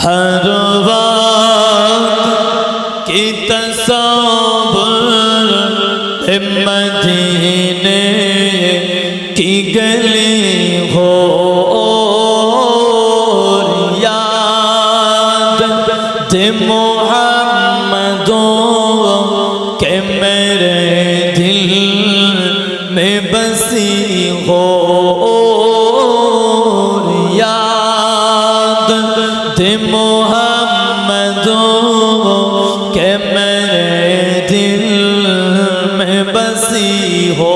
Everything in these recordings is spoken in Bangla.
हर वक्त की तस्वीर मदीने की गली हो याद दे मोहम्मदों के मेरे दिल में बसी हो याद दे मोहम्मदों के मेरे दिल में बसी हो।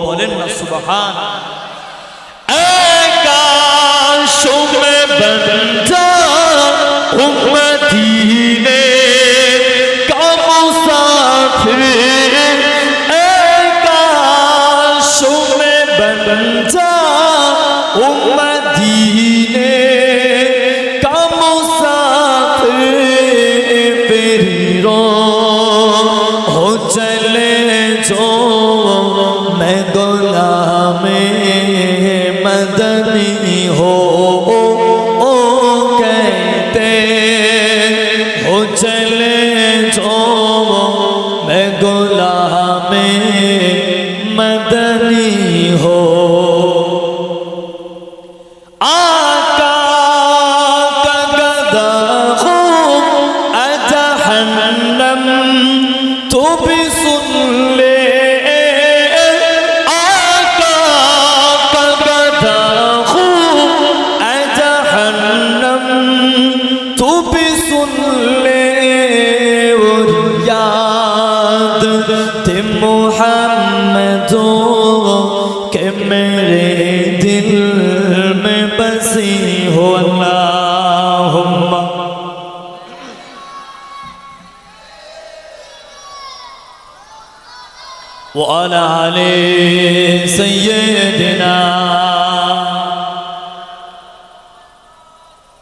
बोलें ना सुभान। काशों में बंदा मदीने का मुसाफिर, काशों में बंदा मदीने का मुसाफिर, फिरो हो चले जो मैं गुलामे मदनी हो कहते हो चले जो मैं गुलामे मदनी हो। आका का गदा हो अजहन्नम तो भी सुन ले, आका का गदा हो अजहन्नम तो भी सुन ले, और याद ते मोहम्मदों के मेरे दिल में बसी हो। अल्लाहुम्मा व अला आले सय्यदना।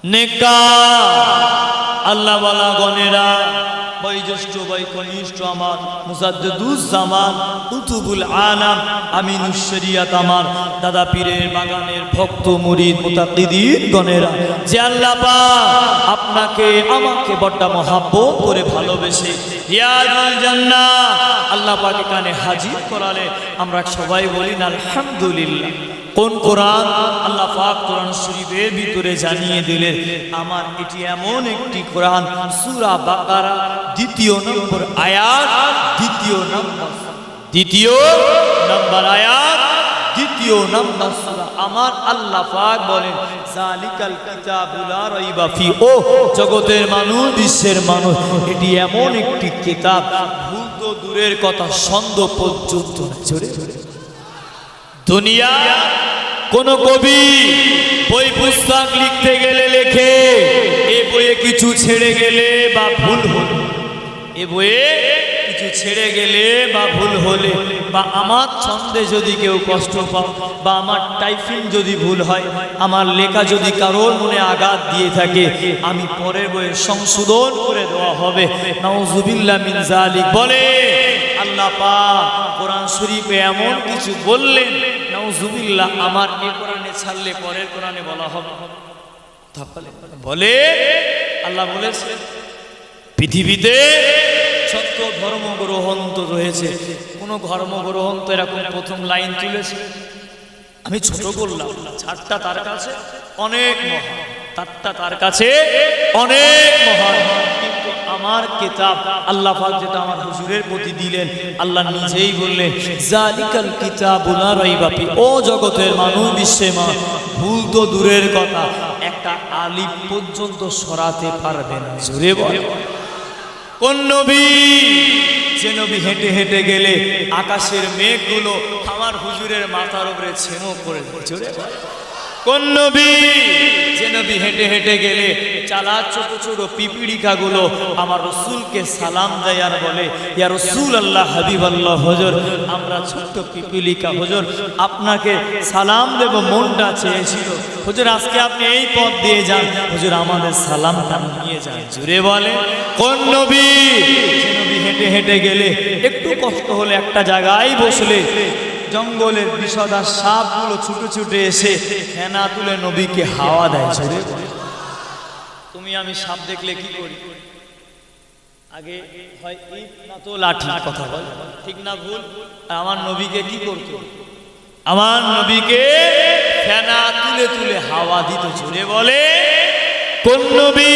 नेका আল্লাহ ওয়ালা গণেরা, বয়োজ্যেষ্ঠ বয়োকনিষ্ঠ আমার মুজাদ্দিদুজ্জামান কুতুবুল আলাম আমিনুশ শরিয়াত আমার দাদা পীরের বাগানের ভক্ত মুরিদ মুতাকিদিন গণেরা, যে আল্লাহ পাক আপনাকে আমাকে বড় মহব্বত করে ভালোবেসে রিয়াজুল জান্নাহ আল্লাহ পাক এখানে হাজির করালে আমরা সবাই বলি না আলহামদুলিল্লাহ। কোন কোরআন? আল্লাহ পাক কোরআন শরীফের ভিতরে জানিয়ে দিলেন আমার এটি এমন একটি কোরআন, সূরা বাকারা 2 নম্বর আয়াত, 2 নম্বর আয়াত, 2 নম্বর সূরা। আমার আল্লাহ পাক বলেন যালিকাল কিতাবু লা রাইবা ফি, ও জগতের মানুষ, বিশ্বের মানুষ, এটি এমন একটি কিতাব, ভুল তো দূরের কথা, সন্দেহ পর্যন্ত জোরে দুনিয়া কোন কবি বই পুস্তক লিখতে গেলে লেখে এই বইয়ে কিছু ছেড়ে গেলে বা ভুল হলে, এই বইয়ে কিছু ছেড়ে গেলে বা ভুল হলে, বা আমার ছন্দে যদি কেউ কষ্ট পাও, বা আমার টাইপিং যদি ভুল হয়, আমার লেখা যদি কারোর মনে আঘাত দিয়ে থাকে, আমি পরের বইয়ে সংশোধন করে দেওয়া হবে। নাউজুবিল্লাহ মিন যালিক। বলে আল্লাহ পাক কোরআন শরীফে এমন কিছু বললেন, নাউজুবিল্লাহ, আমার এই কোরআনে ছাড়লে পরের কোরআনে বলা হবে। বলে আল্লাহ বলেছে পৃথিবীতে যত ধর্মগ্রন্থ রয়েছে, কোন ধর্মগ্রন্থ এরকম প্রথম লাইন তুলেছে? আমি ছোট করলাম, ছাড়টা তার কাছে অনেক মহান, তারটা তার কাছে অনেক মহান। কিন্তু আমার কিতাব আল্লাহ পাক যেটা আমার হুজুরের প্রতি দিলেন, আল্লাহ নিজেই বললেন যালিকাল কিতাবু লা রাইবা ফি, ও জগতের মানুষ, বিশ্বের মানুষ, ভুল তো দূরের কথা, একটা আলিফ পর্যন্ত সরাতে পারবে না। জোরে বল। কোন নবী? যে নবী হেঁটে হেঁটে গেলে আকাশের মেঘগুলো আমার হুজুরের মাথার উপরে ছেমো করে জোরে বল। কোন নবী? যে নবী হেঁটে হেঁটে গেলে চালা ছোট ছোট পিপিলিকাগুলো আমার রাসূলকে সালাম দেয় আর বলে ইয়া রাসূলুল্লাহ, হাবিবাল্লাহ, হুজুর আমরা ছোট্ট পিপিলিকা, হুজুর আপনাকে সালাম দেব, মনটা চেয়েছিল, হুজুর আজকে আপনি এই পথ দিয়ে যান, হুজুর আমাদের সালামটা নিয়ে যান। জুড়ে বলে কোন নবী? যে নবী হেঁটে হেঁটে গেলে একটু কষ্ট হলে একটা জায়গায় বসলে জঙ্গলের বিষধর সাপগুলো ছুটে ছুটে এসে ফেনা তুলে নবীকে হাওয়া দেয়। জোরে তো তুমি আমি সাপ দেখলে কি করি? আগে হয় ইট না তো লাঠি, কথা বল ঠিক না ভুল? আর আমার নবীকে কি করতো? আমার নবীকে ফেনা তুলে তুলে হাওয়া দিত। জোরে বলে কোন নবী?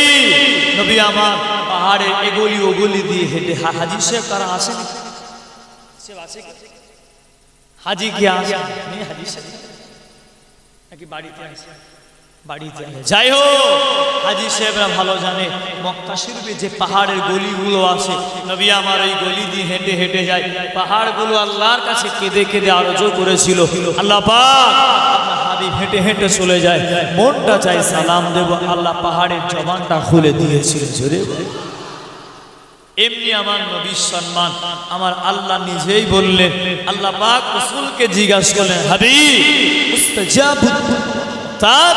নবী আমার পাহাড়ে এগলি ওগলি দিয়ে হেঁটে। হাজি সাহেব কারা আসেন? হাজি কি আসে? হাজি সাহেব নাকি বাড়িতে আসে? বাড়িতে। যাই হোক, হাজি সাহেবরা ভালো জানে মক্কা শরীফে যে পাহাড়ের গলিগুলো আছে, নবী আমার ওই গলি দিয়ে হেঁটে হেঁটে যায়। পাহাড়গুলো আল্লাহর কাছে কেঁদে কেঁদে আরজু করেছিল, আল্লাহ পাক আপনার হাবিব হেঁটে হেঁটে চলে যায়, মনটা চাই সালাম দেব, আল্লাহ পাহাড়ের জবানটা খুলে দিয়েছিল। জোরে এমনি আমার নবীর সম্মান আমার আল্লাহ নিজেই বললেন। আল্লাহ পাক রাসূলকে জিজ্ঞাসা করলেন, হাবিব মুস্তাজাব, তার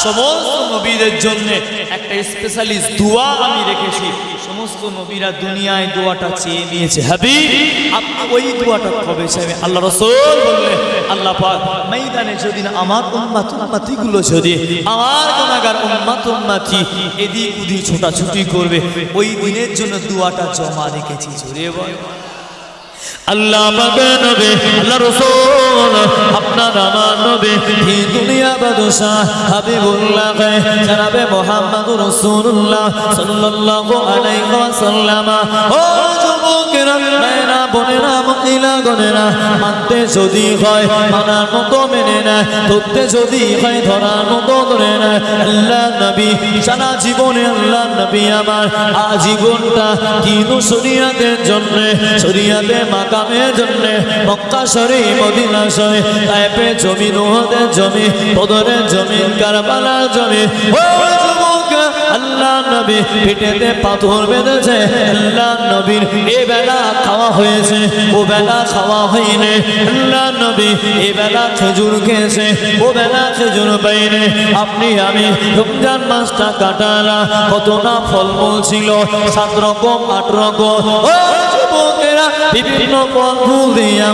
সমস্ত নবীদের জন্য একটা স্পেশালিস্ট দোয়া আমি রেখেছি। সমস্ত নবীরা দুনিয়ায় দোয়াটা চেয়ে নিয়েছে, হাবিব আপনি ওই দোয়াটা কবে চাইবেন? আল্লাহ রাসূল বললেন, আল্লাহ পাক ময়দানে যদি আমার উম্মত উম্মতিগুলো যদি আমার গুনাহগার উম্মত উম্মতি এদিক ওদিক ছোটাছুটি করবে, ওই দিনের জন্য দোয়াটা জমা রেখেছি। জোরে বল আল্লাহ পাকের নবী আল্লাহ রাসূল আপনার আমার নবী এই দুনিয়া বাদশাহ হাবিবুল্লাহ জনাবে মুহাম্মদুর রাসূলুল্লাহ সাল্লাল্লাহু আলাইহি ওয়াসাল্লাম। ও যুবকেরা, মেয়েরা, বোনেরা, মহিলাগণেরা, মানতে যদি হয় মানার মতো মেনে নেয়, ধরতে যদি হয় ধরার মতো ধরে নেয়। আল্লাহ নবী সারা জীবনে আল্লাহ নবী আমার আজীবনটা দিন ও শরীয়তের জন্য, শরীয়তে মাকামের জন্য মক্কা শরীফ, মদিনা শরীফ, তায়েফের জমিন, উহুদের জমিন, বদরের জমিন, কারবালার জমিন। ও যুবকরা, আল্লাহ নবী পেটেতে পাথর বেঁধেছে, আল্লাহ নবীর এ বেলা খাওয়া হয়েছে, ও বেলা খাওয়া হয়নি। আল্লাহ নবী এ বেলা খেজুর খেয়েছে, ও বেলা খেজুর পাইনি। আপনি আমি রমজান মাসটা কাটালাম, কত না ফলমূল ছিল, 7 রকম 8 রকম। ও যুবকেরা, বিভিন্ন ফলমূল দিয়ে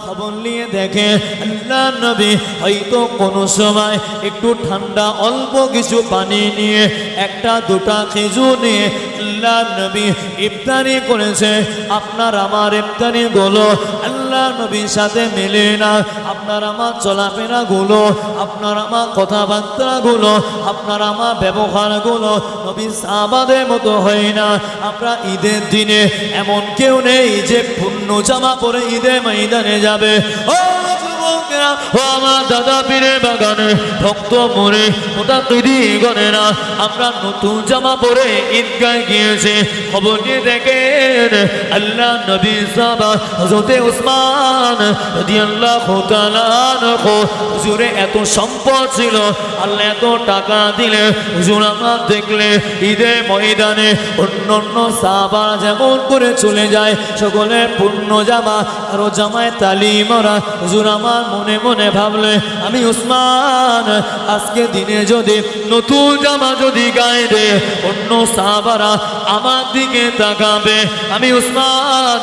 খবর নিয়ে দেখে আল্লাহ নবী হয়তো কোনো সময় একটু ঠান্ডা অল্প কিছু পানি নিয়ে একটা দুটা খেজুর নিয়ে আল্লাহ নবী ইফতারি করেছে। আপনার আমার ইফতারি গুলো আল্লাহ নবীর সাথে মেলে না। আপনার আমার চলাফেরা গুলো, আপনার আমার কথাবার্তা গুলো, আপনার আমার ব্যবহার গুলো নবী সাহাবাদের মতো হয় না। আমরা ঈদের দিনে এমন কেউ নেই যে পূর্ণ জামা পরে ঈদের ময়দানে যাবে। ও যুবকেরা, ও আমার দাদা পীরের বাগানে ভক্ত মরে ওটা তৈরি করে না, আমরা নতুন জামা পরে ঈদগায় গিয়েছে। খবর নিয়ে দেখেন আল্লাহ নবী সাহাবা হযরতে উসমান রাদিয়াল্লাহু তাআলা আনহু, হুজুরে এত সম্পদ ছিল, আল্লাহ এত টাকা দিলে, হুজুর আমার দেখলে ঈদের ময়দানে অন্যান্য সাহাবা যেমন করে চলে যায় সকলে পূর্ণ জামা, আরো জামায় তালি মারা। হুজুর আমার মনে মনে ভাবলে, আমি উসমান আজকে দিনে যদি নতুন জামা যদি গায়ে দে, অন্য সাহাবারা আমার দিকে তাকাবে। আমি উসমান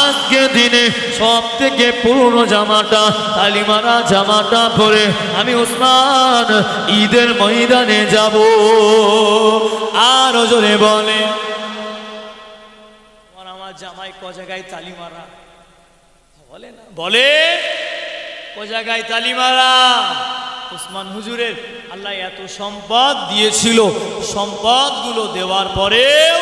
আজকে দিনে সব থেকে পুরনো জামাটা, তালি মারা জামাটা পরে আমি উসমান ঈদের ময়দানে যাব। আর জোরে বলে আমার জামাই ক জায়গায় তালি মারা, বলে না, বলে ক জায়গায় তালি মারা। উসমান হুজুরের আল্লাহ এত সম্পদ দিয়েছিল, সম্পদগুলো দেওয়ার পরেও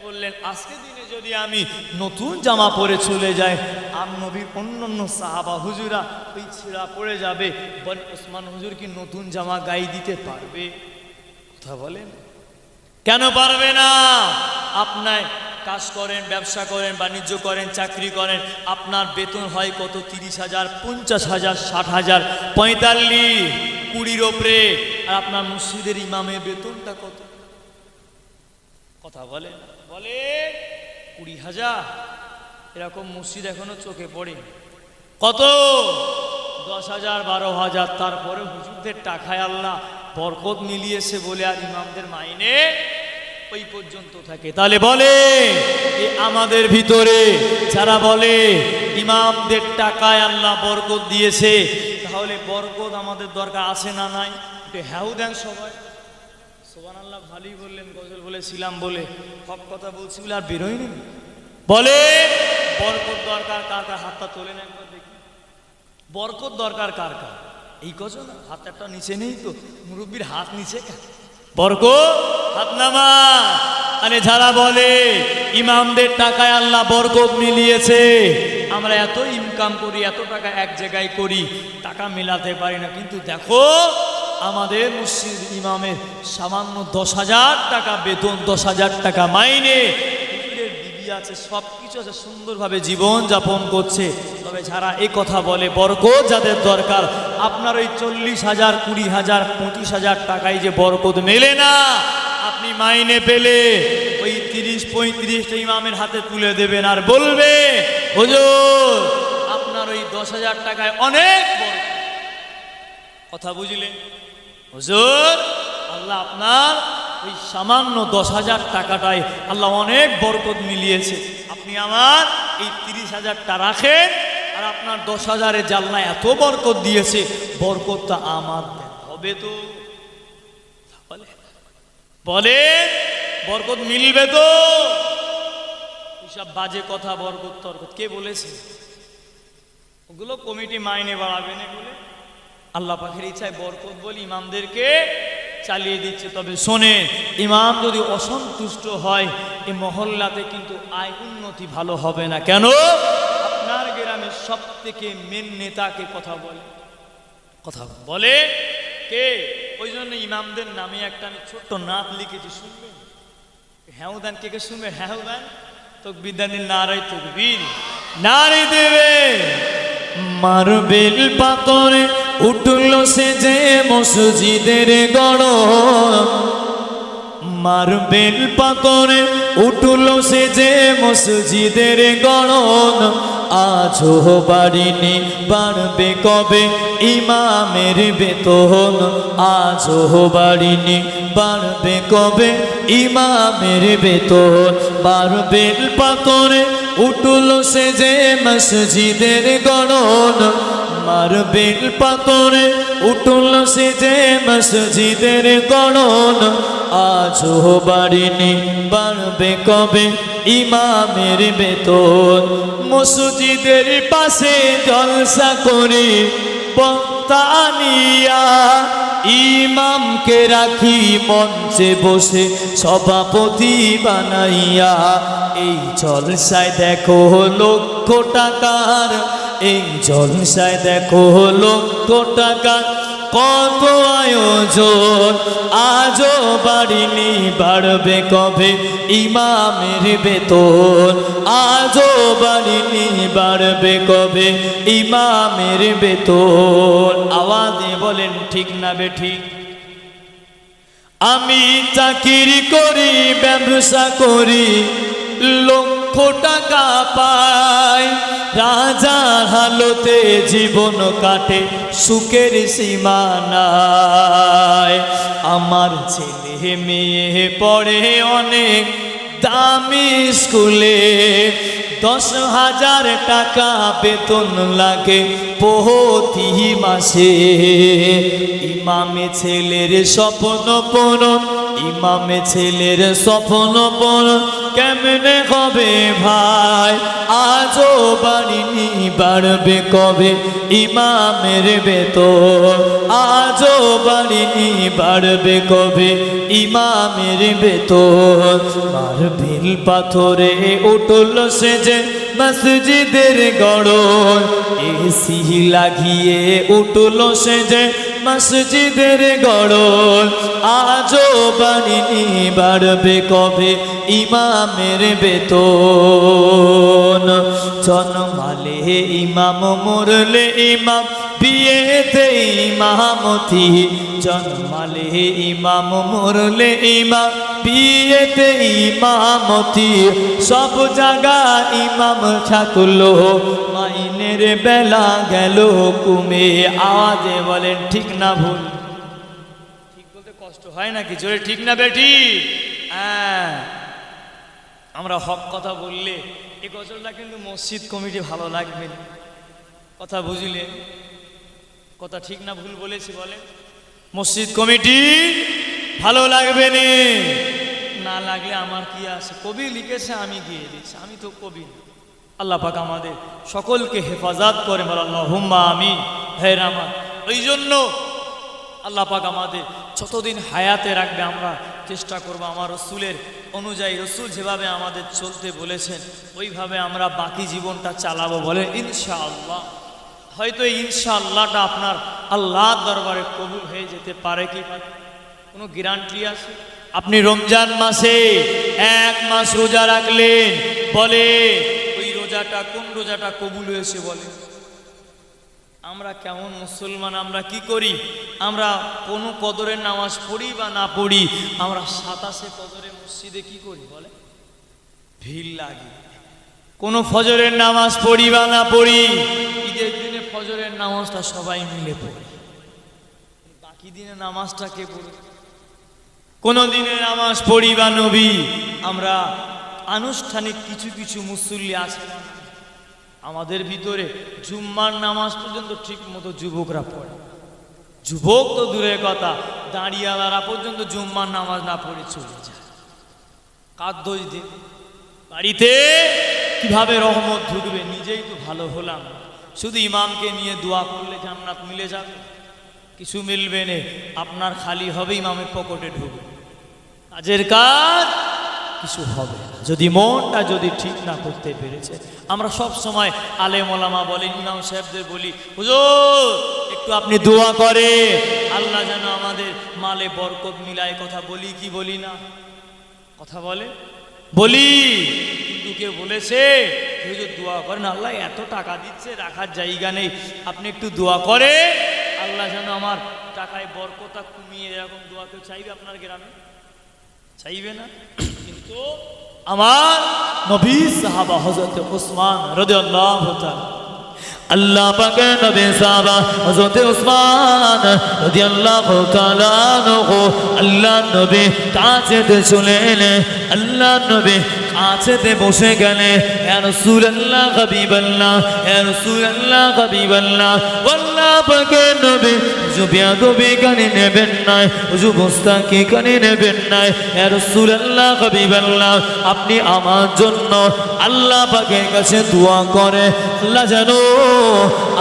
বললেন আজকে দিনে যদি আমি নতুন জামা পরে চলে যাই, আর নবীর অন্যান্য সাহাবা হুজুরা ওই ছিঁড়া পড়ে যাবে, বলে উসমান হুজুর কি নতুন জামা গায়ে দিতে পারবে? কথা বলেন, কেন পারবে না? আপনার কাজ করেন, ব্যবসা করেন, বাণিজ্য করেন, চাকরি করেন, আপনার বেতন হয় কত? 30,000, 50,000, 60,000, 45, 20 ওপরে। আর আপনার মসজিদের ইমামের বেতনটা কত? কথা বলেন, বলে 20,000। এরকম মসজিদ এখনো চোখে পড়ে কত? 10,000, 12,000। তারপরে হুজুরদের টাকায় আল্লাহ বরকত মিলিয়েছে বলে আর ইমামদের মাইনে ওই পর্যন্ত থাকে। তাহলে বলে আমাদের ভিতরে যারা বলে ইমামদের টাকায় আল্লাহ বরকত দিয়েছে, তাহলে বরকত আমাদের দরকার আছে না নাই? একটু হ্যাঁ দেন সবাই। সুবহানাল্লাহ, ভালোই বললেন, গজল বলেছিলাম বলে, হক কথা বলছি বলে আর বেরোয়নি। বলে বরকত দরকার কার কার? হাতটা তোলেন একবার দেখি। বরকত দরকার কার কার? এই কজন হাত একটা নিচে নেই তো, মুরব্বীর হাত নিচে কেন? বরকত হাত নামা। আরে যারা বলে ইমামদের টাকায় আল্লাহ বরকত মিলিয়েছে, আমরা এত ইনকাম করি, এত টাকা এক জায়গায় করি, টাকা মেলাতে পারি না, কিন্তু দেখো আমাদের মসজিদ ইমামের সামান্য 10,000 টাকা বেতন, 10,000 টাকা মাইনে, বিবি আছে, সব কিছু আছে, সুন্দরভাবে জীবন যাপন করছে। তবে যারা এই কথা বলে বরকত যাদের দরকার, আপনার ওই 40,000, 20,000, 25,000 টাকায় যে বরকত মেলে না, আপনি মাইনে পেলে ওই 30-35টা ইমামের হাতে তুলে দেবেন আর বলবে হুজুর আপনার ওই 10,000 টাকায় অনেক বরকত। কথা বুঝলেন? হুজুর আল্লাহ আপনার ওই সামান্য 10,000 টাকাটায় আল্লাহ অনেক বরকত মিলিয়েছে, আপনি আমার এই 30,000টা রাখেন, আর আপনার 10,000-এর জালনায় এত বরকত দিয়েছে, বরকতটা আমার দেন, হবে তো? বলে বরকত মিলবে তো? এইসব বাজে কথা, বরকত তরকত কে বলেছে? ওগুলো কমিটি মাইনে বাড়াবে না বলে আল্লাহ পাকের ইচ্ছায় বরকত বলে ইমামদেরকে চালিয়ে দিচ্ছে। তবে শোনে, ইমাম যদি অসন্তুষ্ট হয়, এই মহল্লাতে কিন্তু আয় উন্নতি ভালো হবে না। কেন? আপনার গ্রামের সব থেকে মেন নেতাকে কথা বলে কে? ওই জন্য ইমামদের নামে একটা আমি ছোট্ট নাত লিখেছি, শুনবেন? হ্যাঁ দেন, কে কে শুনবে? হ্যাঁ দেন। তকবীর দেন, নারায়ে তকবীর, নারে দেবে। মার্বেল পাথরে উঠল সে যে মসজিদের গড়, মার্বেল পাথরে উঠল সে যে মসজিদের গড়, আজও বাড়িনি, বাড়বে কবে ইমামের বেতন, আজও বাড়িনি, বাড়বে কবে ইমামের বেতন। মার্বেল পাথরে উঠল সে যে মসজিদের গড়, মার্বেল পাথরে উঠল সে যে মসজিদের গড়, আজও বাড়িনি, বাড়বে কবে ইমামের বেতন। মসজিদের পাশে জলসা করি বক্তা আনিয়া, ইমামকে রাখি মঞ্চে বসে সভাপতি বানাইয়া, এই জলসায় দেখো লক্ষ টাকার, এই জলসায় দেখো লক্ষ টাকার কত আয়োজন, আজও বাড়িনি, বাড়বে কবে ইমামের বেতন, আজও বাড়িনি, বাড়বে কবে ইমামের বেতন। আওয়াজে বলেন ঠিক না বেঠিক? আমি চাকরি করি, ব্যবসা করি, লক্ষ টাকা পাই, রাজার হালতে জীবন কাটে, সুখের সীমা নাই। আমার ছেলে মেয়ে পড়ে অনেক দামি স্কুলে, 10,000 টাকা বেতন লাগে প্রতি মাসে। ইমামে ছেলের স্বপ্ন পূরণ, ইমামে ছেলের স্বপ্ন পূরণ কেমনে হবে ভাই, আজও বাড়িনি, বাড়বে কবে ইমামের বেতন, আজও বাড়িনি, বাড়বে কবে ইমামের বেতন। মার্বেল পাথরে উঠল সে যে মসজিদের গড়, এসি লাগিয়ে উঠল সে যে মসজিদের গড়, আজও বাড়িনি, বাড়বে কবে ইমামের বেতন। জন্মালে ইমাম, মরলে ইমাম, বিয়েতে ইমামতি, জন্মালে ইমাম, মরলে ইমাম, বিয়েতে ইমামতি, সব জায়গা ইমাম থাকলো, মাইনের বেলা গেল কমে। আওয়াজে বলেন ঠিক না ভুল? ঠিক বলতে কষ্ট হয় নাকি? জোরে ঠিক না বেটি? হ্যাঁ, আমরা হক কথা বললে এই গজলটা কিন্তু মসজিদ কমিটি ভালো লাগবে না। কথা বুঝলেন? কথা ঠিক না ভুল বলেছি বলে? মসজিদ কমিটি ভালো লাগবে না লাগলে আমার কি আছে? কবি লিখেছে, আমি গিয়ে দিয়েছি, আমি তো কবি না। আল্লাহ পাক আমাদের সকলকে হেফাজত করে, আল্লাহুম্মা আমিন। হে রামা, ওই জন্য আল্লাহ পাক আমাদের যতদিন হায়াতে রাখবে আমরা চেষ্টা করব আমার রসুলের অনুযায়ী, রসুল যেভাবে আমাদের চলতে বলেছেন ওইভাবে আমরা বাকি জীবনটা চালাবো বলে ইনশাআল্লাহ। হয়তো এই ইনশাআল্লাহটা আপনার আল্লাহর দরবারে কবুল হয়ে যেতে পারে কি কোনো গ্যারান্টি আছে? আপনি রমজান মাসে 1 মাস রোজা রাখলেন, বলে ওই রোজাটা কোন রোজাটা কবুল হয়েছে বলে? আমরা কেমন মুসলমান, আমরা কি করি? আমরা কোনো কদরের নামাজ পড়ি বা না পড়ি, আমরা 27 কদরে মসজিদে কি করি বলে? ভিড় লাগে। কোনো ফজরের নামাজ পড়ি বা না পড়ি, ঈদের দিনে ফজরের নামাজটা সবাই মিলে পড়ি, বাকি দিনে নামাজটা কে পড়ে? কোনো দিনে নামাজ পড়ি বা নবী, আমরা আনুষ্ঠানিক কিছু কিছু মুসল্লি আছে না আমাদের ভিতরে, জুম্মার নামাজ পর্যন্ত ঠিক মতো যুবকরা পড়ে। যুবক তো দূরের কথা, দাঁড়িয়ালারা পর্যন্ত জুম্মার নামাজ না পড়ে চলে যায়। কার দোষ দিন? বাড়িতে কিভাবে রহমত ঢুকবে? নিজেই তো ভালো হলাম, শুধু ইমামকে নিয়ে দোয়া করলে জান্নাত মিলে যাবে? কিছু মিলবে না, আপনার খালি হবে, ইমামের পকেটে ঢুকবে, কাজের কাজ কিছু হবে না যদি মনটা যদি ঠিক না করতে পেরেছে। আমরা সব সময় আলেম ওলামা বলেন, ইমাম সাহেবদের বলি, হুজুর একটু আপনি দোয়া করে আল্লাহ যেন আমাদের মালে বরকত মিলায়। কথা বলি কি বলি না? কথা বলে বলি, কিন্তু কেউ বলেছে হুজুর দোয়া করেন, আল্লাহ এত টাকা দিচ্ছে রাখার জায়গা নেই, আপনি একটু দোয়া করে আল্লাহ যেন আমার টাকায় বরকতটা কমিয়ে। এরকম দোয়া কেউ চাইবে আপনার গ্রামে? চাইবে না। কিন্তু আমার নবী সাহাবা হযরত ওসমান রাদিয়াল্লাহু তাআলা, আল্লাহ পাকের নবী সাহাবা হযরত ওসমান রাদিয়াল্লাহু তাআলা আনহু, আল্লাহ নবী কাছেতে চলে এলেন, আল্লাহ নবী কাছেতে বসে গেলেন, ইয়া রাসূলুল্লাহ হাবিবাল্লাহ, ইয়া রাসূলুল্লাহ হাবিবাল্লাহ, আল্লাহ পাকের নবী জুবিয়াদবি কানে নেবেন না, জুবস্তাকি কানে নেবেন না, ইয়া রাসূলুল্লাহ হাবিবাল্লাহ, আপনি আমার জন্য আল্লাহ পাকের কাছে দোয়া করে আল্লাহ যেন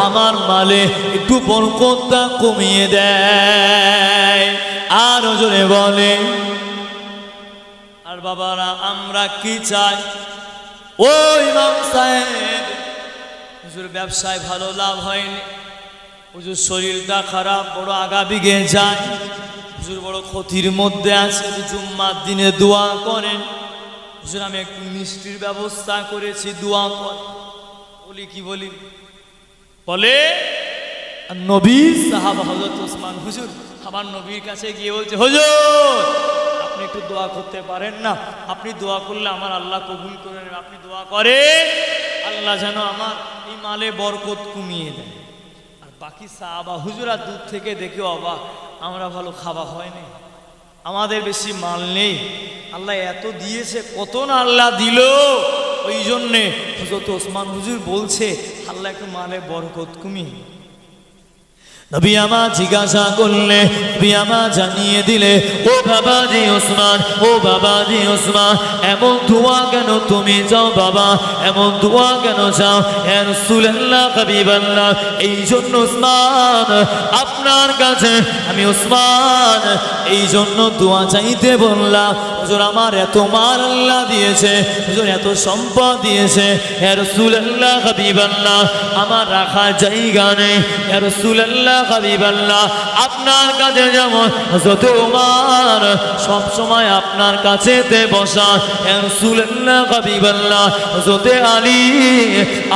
আমার মালে একটু বরকতটা কমিয়ে দেয়। আর জোরে বলে। আর বাবারা, আমরা কি চাই? ও ইমাম সাহেব, হুজুর ব্যবসায় ভালো লাভ হয়নি, হুজুর শরীরটা খারাপ, বড় আগা বিগে যায়, হুজুর বড় ক্ষতির মধ্যে আছে, জুম্মার দিনে দোয়া করেন। হুজুর আমি একটু মিষ্টির ব্যবস্থা করেছি, দোয়া কর। বলি কি বলি? বলে নবী সাহাবা হযরত ওসমান, হুজুর আমার নবীর কাছে গিয়ে বলছে, হুজুর আপনি একটু দোয়া করতে পারেন না? আপনি দোয়া করলে আমার আল্লাহ কবুল করে নেবে, আপনি দোয়া করে আল্লাহ যেন আমার এই মালে বরকত কমিয়ে দেয়। আর বাকি সাহাবা হুজুরা দূর থেকে দেখে অবাক, আমরা ভালো খাওয়া হয়নি, আমাদের বেশি মাল নেই, আল্লাহ এত দিয়েছে, কত না আল্লাহ দিল। ওই জন্যে হযরত ওসমান হুজুর বলছে আল্লাহ একটু মালে বরকত কমিয়ে। নবী আমার জিজ্ঞাসা করলে, নবী আমার জানিয়ে দিলে, ও বাবাজি ওসমান, ও বাবাজি ওসমান, এমন দোয়া কেন তুমি চাও বাবা? এমন দোয়া কেন চাও? ইয়া রাসূলুল্লাহ হাবিবাল্লাহ, এই জন্য ওসমান আপনার কাছে আমি ওসমান এই জন্য দোয়া চাইতে বললাম, হুজুর আমার এত মাল আল্লাহ দিয়েছে, হুজুর এত সম্পদ দিয়েছে, ইয়া রাসূলুল্লাহ হাবিবাল্লাহ আমার রাখার জায়গা নেই, ইয়া রাসূলুল্লাহ হাবিবাল্লাহ আপনার কাছে যেমন হযরত ওমর সব সময় আপনার কাছেতে বসা, ইয়া রাসূলুল্লাহ হাবিবাল্লাহ হযরত আলী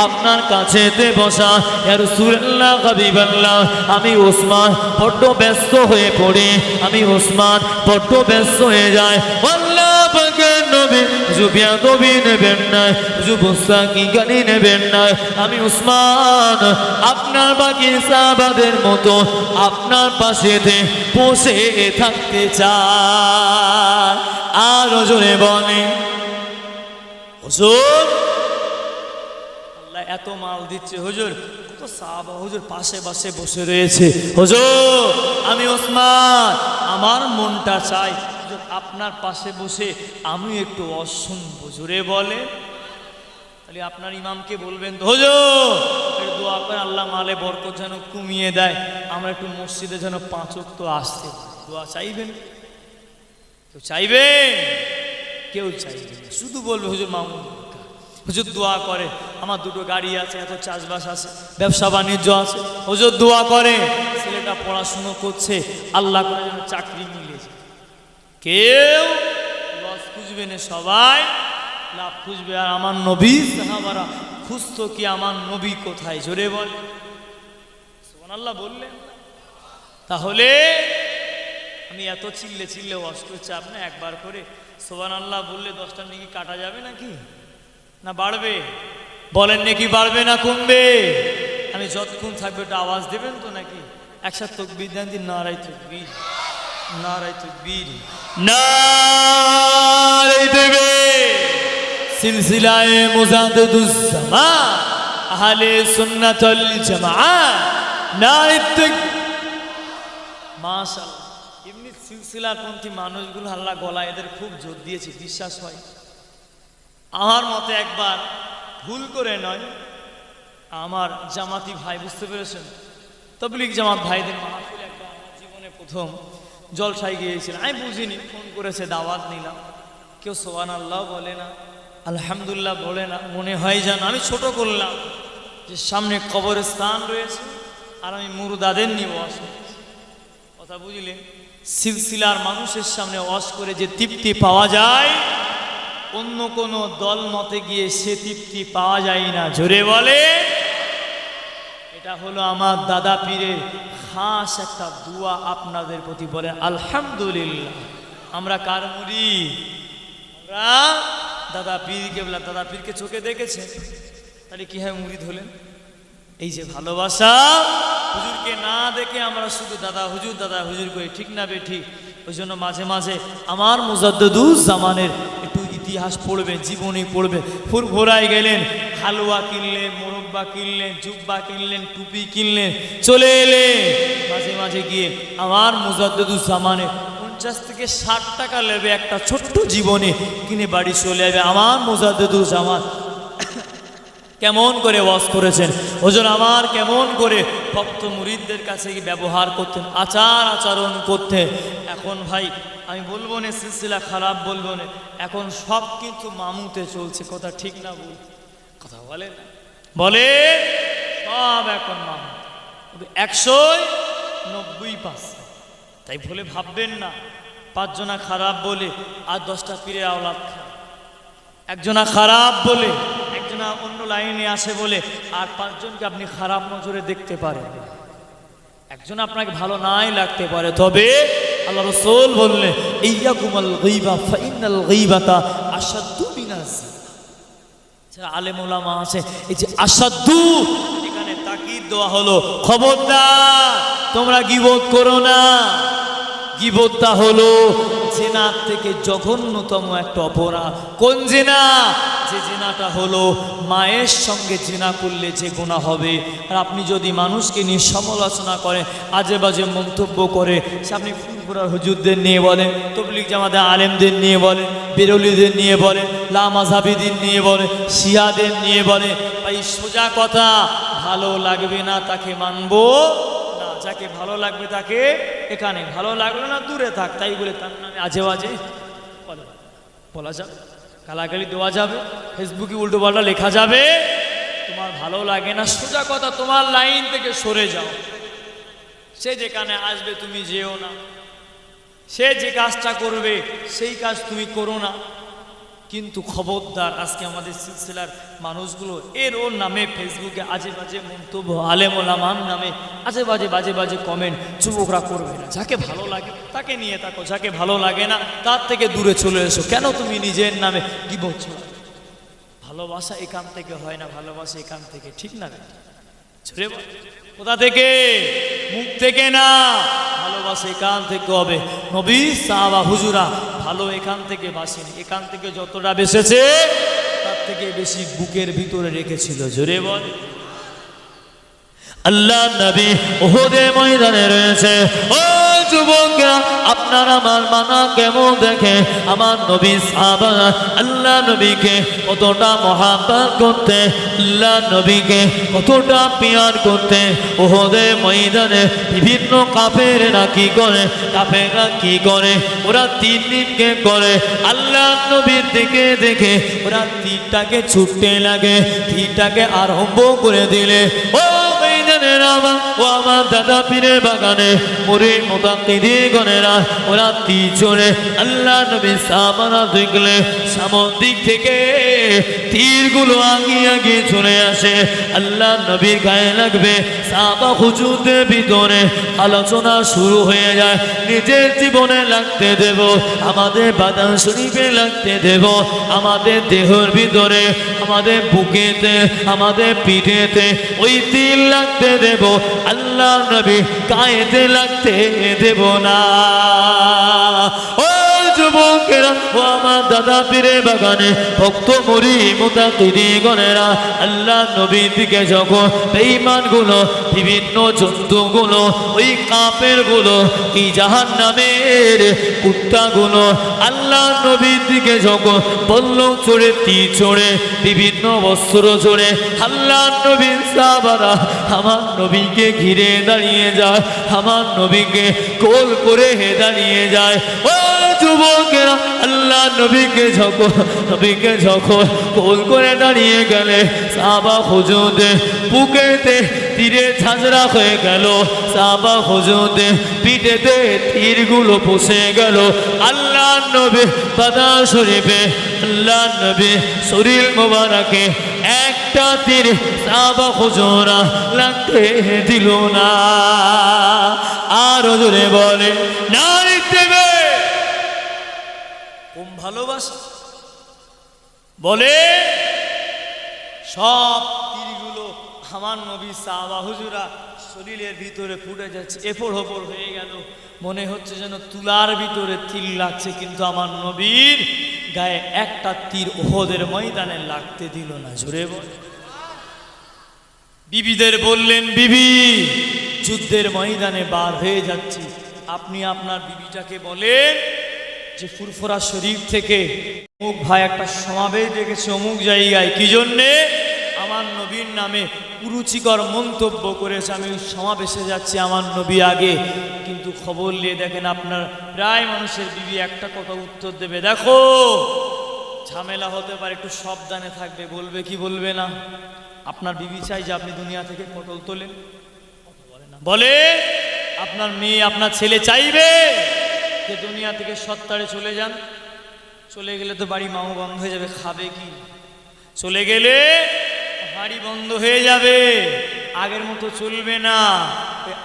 আপনার কাছেতে বসা, ইয়া রাসূলুল্লাহ হাবিবাল্লাহ আমি ওসমান বড্ড ব্যস্ত হয়ে পড়ি, আমি ওসমান বড্ড ব্যস্ত হয়ে যায়। আল্লাহ পাকের নবী হবে, হুজুর বেয়াদবি নেবেন না, হুজুর গোস্তাকি গালি নেবেন না। আমি উসমান আপনার বাকি সাহাবাদের মতো আপনার পাশেতে বসে থাকতে চাই। আর জোরে বলে হুজুর আল্লাহ এত মাল দিচ্ছে, হুজুর কত সাহাবা হুজুর পাশে পাশে বসে রয়েছে। হুজুর আমি ওসমান আমার মনটা চাই হুজুর আপনার পাশে বসে আমি একটু শুনবো। জোরে বলে তাহলে আপনার ইমামকে বলবেন তো হুজুর একটু দোয়া করে আল্লাহ মালে বরকত যেন কমিয়ে দেয়, আমরা একটু মসজিদে যেন 5 ওয়াক্ত আসতে। দোয়া চাইবেন? কেউ চাইবেন? কেউ চাইবেন না, শুধু বলবে হুজুর মামুন হুজুর দোয়া করে, আমার 2টো গাড়ি আছে, এত চাষবাস আছে, ব্যবসা বাণিজ্য আছে, হুজুর দোয়া করে ছেলেটা পড়াশুনো করছে, আল্লাহ করে যেন চাকরি মিলে যায়। কেউ লস খুঁজবে না, সবাই লাভ খুঁজবে। আর আমার নবী সাহাবারা খুঁজতো কি আমার নবী কোথায়? জোরে বল সুবহানাল্লাহ বললেন। তাহলে আমি এত চিল্লে ওয়াজ করছি, আপনি একবার করে সুবহানাল্লাহ বললে 10টা নেকি কাটা যাবে নাকি? না বাড়বে? বলেন নাকি বাড়বে না কমবে? আমি যতক্ষণ থাকবে একটা আওয়াজ দেবেন তো নাকি? একসাথে তাকবীর দেন দিন, নারায়ে তাকবীর, নারায়ে তাকবীর, নারায়ে তাকবীর। সিলসিলায়ে মুজাদ্দিদুজ জামান আহলে সুন্নাত ওয়াল জামাআত, নারায়ে তাকবীর। মাশাআল্লাহ। এমনি সিলসিলাপন্থী মানুষগুলো আল্লাহ গলায় এদের খুব জোর দিয়েছে, বিশ্বাস হয়। আমার মতে একবার ভুল করে নয়, আমার জামাতি ভাই, বুঝতে পেরেছেন, তাবলীগ জামাত ভাইদের মাহফিলে একবার আমার জীবনে প্রথম জলসায় গিয়েছিলাম। আমি বুঝিনি, ফোন করেছে, দাওয়াত নিলাম, কেউ সুবহানাল্লাহ বলে না, আলহামদুলিল্লাহ বলে না, মনে হয় যেন আমি ছোট করলাম যে সামনে কবরস্থান রয়েছে আর আমি মুরদাদের নিয়ে ওয়াজ করছি। কথা বুঝলেন? সিলসিলার মানুষের সামনে ওয়াজ করে যে তৃপ্তি পাওয়া যায়, অন্য কোনো দল মতে গিয়ে সে তৃপ্তি পাওয়া যায় না। জোরে বলে। এটা হলো আমার দাদা পীরের খাস একটা দোয়া আপনাদের প্রতি। বলেন আলহামদুলিল্লাহ। আমরা কার মুরিদ? আমরা দাদা পীরকে। বলে দাদা পীরকে চোখে দেখেছে, তাহলে কি হয় মুরিদ হলেন? এই যে ভালোবাসা, হুজুরকে না দেখে আমরা শুধু দাদা হুজুর করি, ঠিক না বে ঠিক? ওই জন্য মাঝে মাঝে আমার মুজাদ্দিদুজ জামানের একটু ইতিহাস পড়বেন, জীবনী পড়বেন। ফুল ঘোরায় গেলেন, হালুয়া কিনলেন, মোরব্বা কিনলেন, জুব্বা কিনলেন, টুপি কিনলেন, চলে এলেন। মাঝে মাঝে গিয়ে আমার মুজাদ্দিদুজ জামানের 50 থেকে 60 টাকা নেবে একটা ছোট্ট জীবনে কিনে বাড়ি চলে যাবে। আমার মুজাদ্দিদুজ জামান কেমন করে ওয়াজ করেছেন, ওজন আমার কেমন করে ভক্ত মুরিদদের কাছে ব্যবহার করতেন, আচরণ করতেন। এখন ভাই আমি বলবো না সিলসিলা খারাপ, বলবো না, এখন সব কিন্তু মামুতে চলছে। কথা ঠিক না বল? কথা বলে না, বলে সব এখন মামু 190%। তাই বলে ভাববেন না 5 জনা খারাপ বলে আর 10টা পীরের আওলাদ খারাপ, একজনা খারাপ বলে একজনা অন্য লাইনে আসে বলে আর 5 জনকে আপনি খারাপ নজরে দেখতে পারেন। একজন আপনাকে ভালো নাই লাগতে পারে, তবে আল্লাহ রাসূল বললেন ইয়াকুমুল গীবা ফাইনাল গীবাতা আশাদ্দু মিনাজ। যারা আলেম ওলামা আছে, এই যে আশাদ্দু, এখানে তাকিদ দেওয়া হলো, খবরদার তোমরা গীবত করো না। গীবতটা হলো জিনার থেকে জঘন্যতম একটা অপরাধ। কোন জিনা? যে জিনাটা হলো মায়ের সঙ্গে জিনা করলে যে গুনাহ হবে। আর আপনি যদি মানুষকে নিয়ে সমালোচনা করেন, আজে বাজে মন্তব্য করে, আপনি ফুরফুরার হুজুরদের নিয়ে বলেন, তাবলীগ জামাতের আলেমদের নিয়ে বলেন, বেরৌলিদের নিয়ে বলেন, লামাযহাবিদের নিয়ে বলেন, শিয়াদের নিয়ে বলেন, ভাই সোজা কথা, ভালো লাগবে না তাকে মানবো না, যাকে ভালো লাগবে তাকে এখানে, ভালো লাগলো না দূরে থাক। তাই বলে তার নামে আজে বাজে বলা যাবে, গালাগালি দেওয়া যাবে, ফেসবুকে উল্টো পাল্টা লেখা যাবে। তোমার ভালো লাগে না, সোজা কথা তোমার লাইন থেকে সরে যাও। সে যেখানে আসবে তুমি যেও না, সে যে কাজটা করবে সেই কাজ তুমি করো না। কিন্তু খবরদার, আজকে আমাদের সিলসিলার মানুষগুলো এর ওর নামে ফেসবুকে আজে বাজে মন্তব্য, আলেম ওলামার নামে বাজে বাজে কমেন্ট যুবকরা করবে না। যাকে ভালো লাগে তাকে নিয়ে থাকো, যাকে ভালো লাগে না তার থেকে দূরে চলে এসো। কেন তুমি নিজের নামে কি বলছো? ভালোবাসা এখান থেকে হয় না, ভালোবাসা এখান থেকে, ঠিক না? কোথা থেকে? মুখ থেকে না, ভালোবাসা এখান থেকে হবে। নবী সাহাবা হুজুরা ভালো এখান থেকে বাসেনি, এখান থেকে যতটা বেসেছে তার থেকে বেশি বুকের ভিতরে রেখেছিল। জোরে বল। আল্লাহ নবী উহুদের ময়দানে রয়েছে। ও যুবকরা, আপনার আমার মানা কেমন দেখে আমার নবী সাহাবারা আল্লাহ নবীকে কতটা মহাব্বত করতে, আল্লাহ নবীকে কতটা পিয়ার করতে। উহুদের ময়দানে বিভিন্ন কাফেররা কি করে, ওরা তীর নিক্ষেপ করে। আল্লাহ নবীর দিকে দেখে ওরা তীরটাকে ছুটতে লাগে, তীরটাকে আরম্ভ করে দিলে ও আমার দাদা পীরের বাগানে মুড়ি মুতাকিদীগণেরা ওরা তীর ছোড়ে। আল্লাহ নবী সাহাবারা দেখলে সামনের দিক থেকে তীরগুলো আগিয়ে চলে আসে, আল্লাহ নবীর গায়ে লাগবে। সাহাবা হুজুরদের ভিতরে আলোচনা শুরু হয়ে যায়, নিজের জীবনে লাগতে দেব, আমাদের বাদান শরীফে লাগতে দেব, আমাদের দেহের ভিতরে, আমাদের বুকেতে, আমাদের পিঠেতে ওই তীর লাগতে দেব, আল্লাহ নবী গায়েতে লাগতে দেব না। ও যুবকেরা, ও আমার দাদা পীরের বাগানে ভক্ত মুড়ি মুতাকিদীগণেরা আল্লাহ নবীর দিকে যখন বেঈমানগুলো, বিভিন্ন জন্তুগুলো, ওই কাফেরগুলো, কি জাহান্নামের কুত্তাগুলো আল্লাহ নবীর দিকে যখন বল্লম চড়ে, তীর চড়ে, বিভিন্ন বস্ত্র চড়ে আল্লাহ নবীর সাহাবারা আমার নবীকে ঘিরে দাঁড়িয়ে যায়, আমার নবীকে কোল করে দাঁড়িয়ে যায়। ও যুবকেরা, আল্লাহ নবীকে যখন কোল করে দাঁড়িয়ে গেলে সাহাবা হুজুরদের বুকেতে তীরে ঝাঁঝরা হয়ে গেল, সাহাবা হুজুরদের পিঠেতে তীরগুলো বসে গেল। আল্লাহ নবী বাদান শরীফে, আল্লাহ নবী শরীর মোবারকে একটা তীর সাহাবা হুজুরা লাগতে দিল না। আর জোরে বলে না দেবে কম ভালোবাসা, বলে সব তীরগুলো আমার নবী সাহাবা হুজুরা শরীরের ভিতরে ফুটে যাচ্ছে, এফোড় ওপড় হয়ে গেল, মনে হচ্ছে যেন তুলার ভিতরে তীর লাগছে, কিন্তু আমার নবীর গায়ে একটা তীর উহুদের ময়দানে লাগতে দিল না। জোরে বল। বিবিদের বললেন, বিবি যুদ্ধের ময়দানে বার হয়ে যাচ্ছি, আপনি আপনার বিবিটাকে বলেন যে ফুরফুরা শরীফ থেকে অমুক ভাই একটা সমাবেশ ডেকেছে অমুক জায়গায়, কি জন্যে? আমার নবীর নামে কুরুচিকর মন্তব্য করেছে, আমি সমাবেশে যাচ্ছি, আমার নবী আগে। কিন্তু খবর নিয়ে দেখেন আপনার প্রায় মানুষের বিবি একটা কথা উত্তর দেবে, দেখো ঝামেলা হতে পারে, একটু সাবধানে থাকবে, বলবে কি বলবে না? আপনার বিবি চাই যে আপনি দুনিয়া থেকে পটল তোলেন? বলে আপনার মেয়ে, আপনার ছেলে চাইবে যে দুনিয়া থেকে সত্তারে চলে যান? চলে গেলে তো বাড়ি মাও বন্ধ হয়ে যাবে, খাবে কি? চলে গেলে বাড়ি বন্ধ হয়ে যাবে, আগের মতো চলবে না,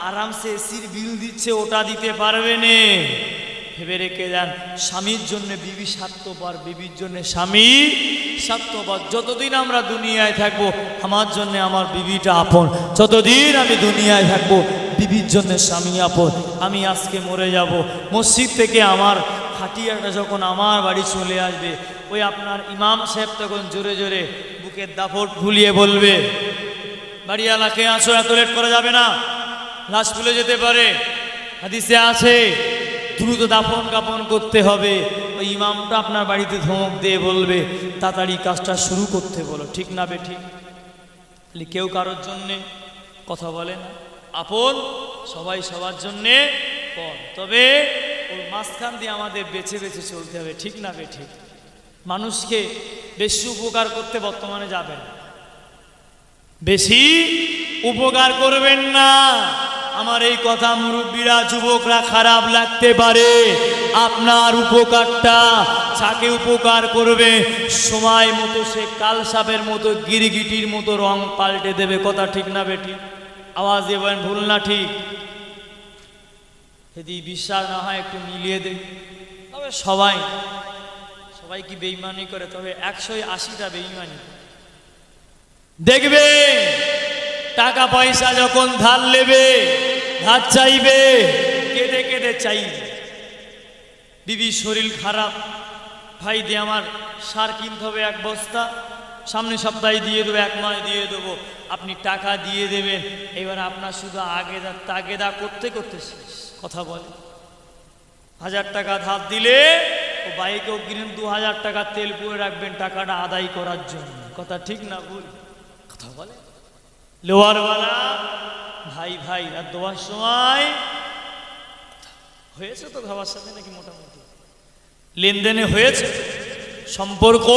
আরামসে এসির বিল দিচ্ছে ওটা দিতে পারবে না। ভেবে রেখে যান, স্বামীর জন্য বিবি স্বার্থপর, বিবির জন্য স্বামী স্বার্থপর। যতদিন আমরা দুনিয়ায় থাকবো আমার জন্য আমার বিবিটা আপন, যতদিন আমি দুনিয়ায় থাকবো বিবির জন্য স্বামী আপন। আমি আজকে মরে যাব, মসজিদ থেকে আমার খাটিয়াটা যখন আমার বাড়ি চলে আসবে, ওই আপনার ইমাম সাহেব তখন জোরে জোরে বুকের দাপট ভুলিয়ে বলবে, বাড়িওয়ালাকে আসো, এত লেট করা যাবে না, লাশ ভুলে যেতে পারে, হাদিসে আছে দ্রুত দাফন কাপন করতে হবে। ওই ইমামটা আপনার বাড়িতে ধমক দিয়ে বলবে, তাড়াতাড়ি কাজটা শুরু করতে বলো, ঠিক না বে ঠিক? কেউ কারোর জন্যে কথা বলে না, আপন সবাই সবার জন্যে পর, তবে ওর মাঝখান দিয়ে আমাদের বেছে বেছে চলতে হবে, ঠিক না বে ঠিক? মানুষকে বেশি উপকার করতে বর্তমানে যাবেন, বেশি উপকার করবেন না। আমার এই কথা মুরব্বীরা যুবকরা খারাপ লাগতে পারে, আপনার উপকারটা যাকে উপকার করবে সময় মতো সে কালসাপের মতো গিরগিটির মতো রং পাল্টে দেবে। কথা ঠিক না বেটি? আওয়াজ দিয়ে বলেন ভুল না ঠিক? যদি বিশ্বাস না হয় একটু মিলিয়ে দেবে। তবে সবাই কি বেঈমানি করে? তবে 180টা বেঈমানি দেখবে। টাকা পয়সা যখন ধার নেবে, ধার চাইবে, কেঁদে কেঁদে চাইবে। বিবির শরীর খারাপ, ভাই দিয়ে আমার সার কিনতে হবে 1 বস্তা, সামনে সপ্তাহে দিয়ে দেবো, 1 মাস দিয়ে দেবো। আপনি টাকা দিয়ে দেবেন, এবার আপনার শুধু আগেদা তাগেদা করতে করতে শেষ। কথা বলে 1000 টাকা ধার দিলে ও বাইকে অগ্রিম 2000 টাকা তেল পুরে রাখবেন টাকাটা আদায় করার জন্য। কথা ঠিক না ভুল? কথা বলে লোয়ারওয়ালা ভাই ভাই আর দেওয়ার সময় হয়েছে তো খাবার সাথে নাকি মোটামুটি লেনদেনে হয়েছে সম্পর্ক?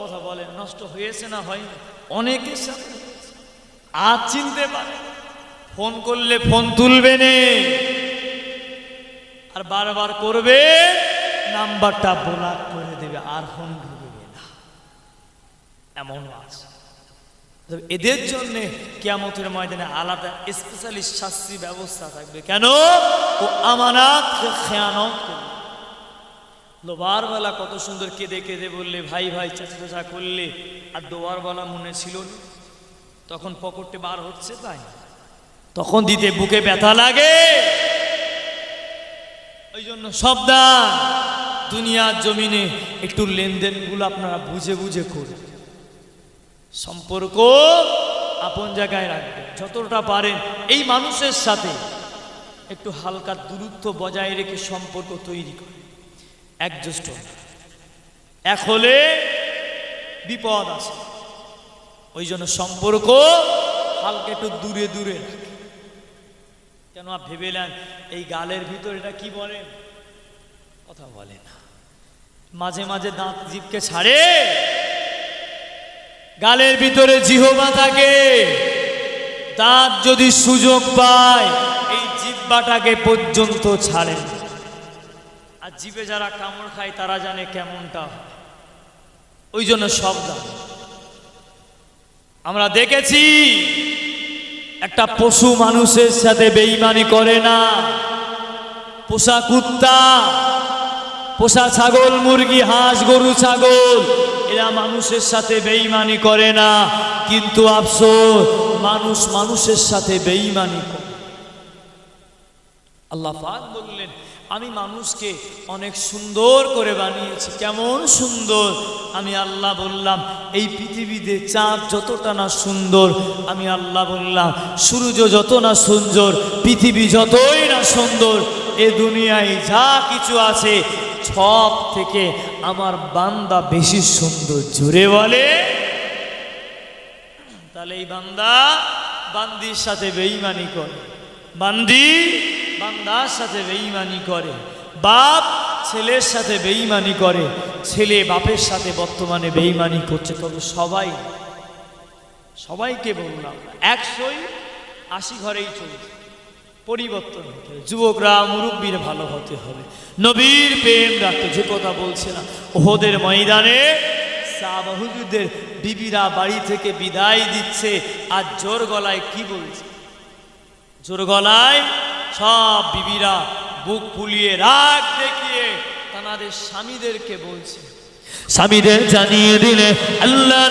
কথা বলে নষ্ট হয়েছে না হয়নি? অনেকের সাথে আজ চিনতে পারে, ফোন করলে ফোন তুলবে না আর বারবার করবে, নাম্বারটা ব্লক করে দেবে, আর ফোন ঢুকবে না। এমন আছে। এদের জন্য কিয়ামতের ময়দানে আলাদা স্পেশালিস্ট শাস্তি ব্যবস্থা থাকবে। কেন? ও আমানাতকে খেয়ানত করবে। লোবারওয়ালা কত সুন্দর কেঁদে কেঁদে বললে, ভাই ভাই চাচা করলে, আর দোয়ারওয়ালা মনে ছিল না, তখন পকেটে বার হচ্ছে, তাই তখন দিতে বুকে ব্যথা লাগে। ওই জন্য সাবধান, দুনিয়ার জমিনে একটু লেনদেনগুলো আপনারা বুঝে বুঝে করুন। সম্পর্ক আপন জায়গায় রাখবেন যতটা পারেন। এই মানুষের সাথে একটু হালকা দূরত্ব বজায় রেখে সম্পর্ক তৈরি করে। অ্যাডজাস্ট এক হলে বিপদ আছে। ওই জন্য সম্পর্ক হালকা একটু দূরে দূরে রাখে। কেন ভেবেলেন এই গালের ভিতর এটা কি বলেন? কথা বলে না, মাঝে মাঝে দাঁত জিভকে ছাড়ে। গালের ভিতরে জিহ্বা থাকে, দাঁত যদি সুযোগ পায় এই জিহ্বাটাকে পর্যন্ত ছাড়ে। আর জিভে যারা কামড় খায় তারা জানে কেমনটা। ওই জন্য সাবধান। আমরা দেখেছি একটা পশু মানুষের সাথে বেঈমানি করে না। পোষা কুত্তা, পোষা ছাগল, মুরগি, হাঁস, গরু, ছাগল এরা মানুষের সাথে বেঈমানি করে না, কিন্তু আফসোস মানুষ মানুষের সাথে বেঈমানি করে। আল্লাহ পাক বললেন, আমি মানুষকে অনেক সুন্দর করে বানিয়েছি। কেমন সুন্দর? আমি আল্লাহ বললাম এই পৃথিবীতে চাঁদ যতটা না সুন্দর, আমি আল্লাহ বললাম সূর্য যত না সুন্দর, পৃথিবী যতই না সুন্দর, এ দুনিয়ায় যা কিছু আছে সব থেকে আমার বান্দা বেশি সুন্দর। জোরে বলে। তাহলে এই বান্দা বান্দির সাথে বেঈমানি করে, বান্দি বান্দার সাথে বেঈমানি করে, বাপ ছেলের সাথে বেঈমানি করে, ছেলে বাপের সাথে বর্তমানে বেঈমানি করছে। তবে সবাইকে বললাম 180 ঘরেই চলছে। পরিবর্তন হতে হবে, যুবকরা মুরব্বীর ভালো হতে হবে, নবীর প্রেম রাখতে। যে কথা বলছিলাম ওহদের ময়দানে সাহাবা হুজুরদের বিবিরা বাড়ি থেকে বিদায় দিচ্ছে, আর জোর গলায় কি বলছে? জোর গলায় সব বিবিরা বুক ফুলিয়ে রাগ দেখিয়ে তাদের স্বামীদেরকে বলছে। স্বামীদের জানিয়ে দিলে আল্লাহ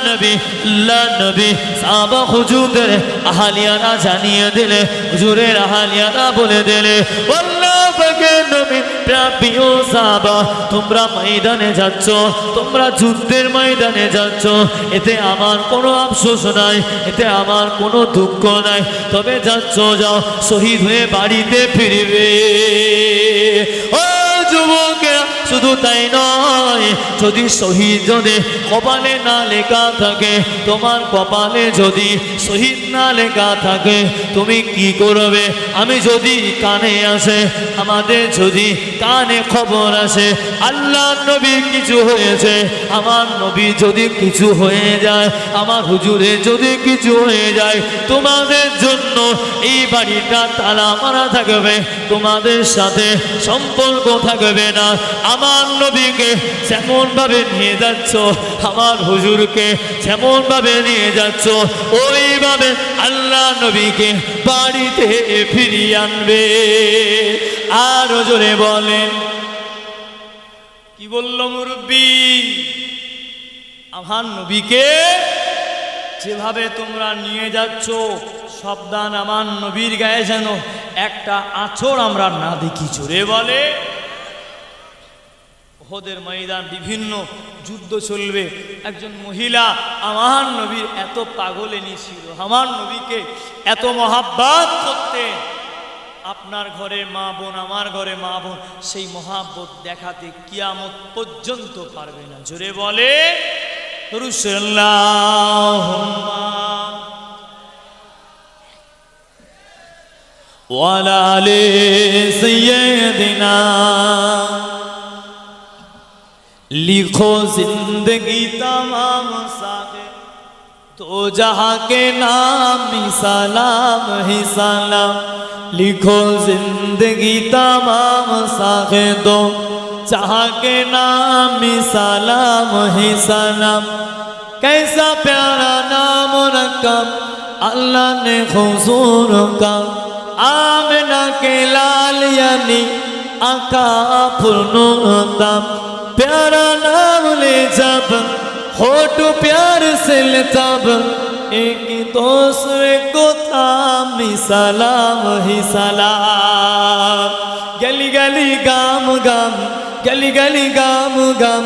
নবী সাহাবা হুজুরদের আহালিয়ারা জানিয়ে দিলে, হুজুরের আহালিয়ারা বলে দিলে, আল্লাহ পাকের নবী প্রিয় সাহাবা, তোমরা ময়দানে যাচ্ছ, তোমরা যুদ্ধের ময়দানে যাচ্ছ, এতে আমার কোনো আফসোস নাই, এতে আমার কোনো দুঃখ নাই। তবে যাচ্ছ, যাও, শহীদ হয়ে বাড়িতে ফিরবে। ও যুবকেরা, শুধু তাই নয়, যদি শহীদ যদি কপালে না লেখা থাকে, তোমার কপালে যদি শহীদ না লেখা থাকে, তুমি কি করবে? আমি যদি কানে আসে, আমাদের যদি কানে খবর আসে আল্লাহ নবী কিছু হয়েছে, আমার নবী যদি কিছু হয়ে যায়, আমার হুজুরের যদি কিছু হয়ে যায়, তোমাদের জন্য এই বাড়িটা তালা মারা থাকবে, তোমাদের সাথে সম্পর্ক থাকবে না। আমার নবীকে যেমন ভাবে নিয়ে যাচ্ছ, আমার হুজুরকে যেমন ভাবে নিয়ে যাচ্ছ, ওইভাবে আল্লাহ নবীকে বাড়িতে ফিরিয়ে আনবে। আরো জোরে বলেন। কি বলল মুরব্বী? আমার নবীকে যেভাবে তোমরা নিয়ে যাচ্ছ, সাবধান আমার নবীর গায়ে যেন একটা আঁচড় আমরা না দেখি। জোরে বলে। ওহদের ময়দান, বিভিন্ন যুদ্ধ চলবে, একজন মহিলা আমার নবীর এত পাগলেনি ছিল, আমার নবীকে এত মহাব্বত করতে, আপনার ঘরে মা বোন, আমার ঘরে মা বোন, সেই মহাব্বত দেখাতে কিয়ামত পর্যন্ত পারবে না। জোরে বলে রাসূলুল্লাহুম্মা ওয়া আলা আলি সাইয়্যিদিনা। लिखो जिंदगी तमाम सागे तो जहाँ के नाम ही सलाम ही सलाम। लिखो जिंदगी तमाम सागे दो जहाँ के नाम ही सलाम ही सलाम। कैसा प्यारा नाम रखा अल्लाह ने हुजूर का, आमिना के लाल यानी आका पुरनुतम। प्यारा नाम ले जब होठ प्यार से ले तब, एक दूसरे को थाम ही सलाम ही सलाम। गली गली गाम गाम, गली गली गाम गाम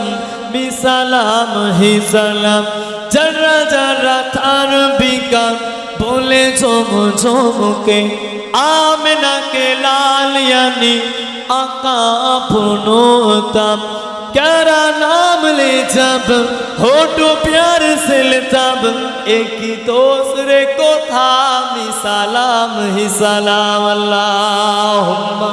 भी सलाम ही सलाम। जर्रा जर्रा थार बिका बोले झोम झोम के, आमिना के लाल यानी आका पुरनुतम। प्यारा नाम ले जब होठो प्यार से ले तब, एक ही दूसरे को थाम ही सलाम ही सलाम। अल्लाहुम्मा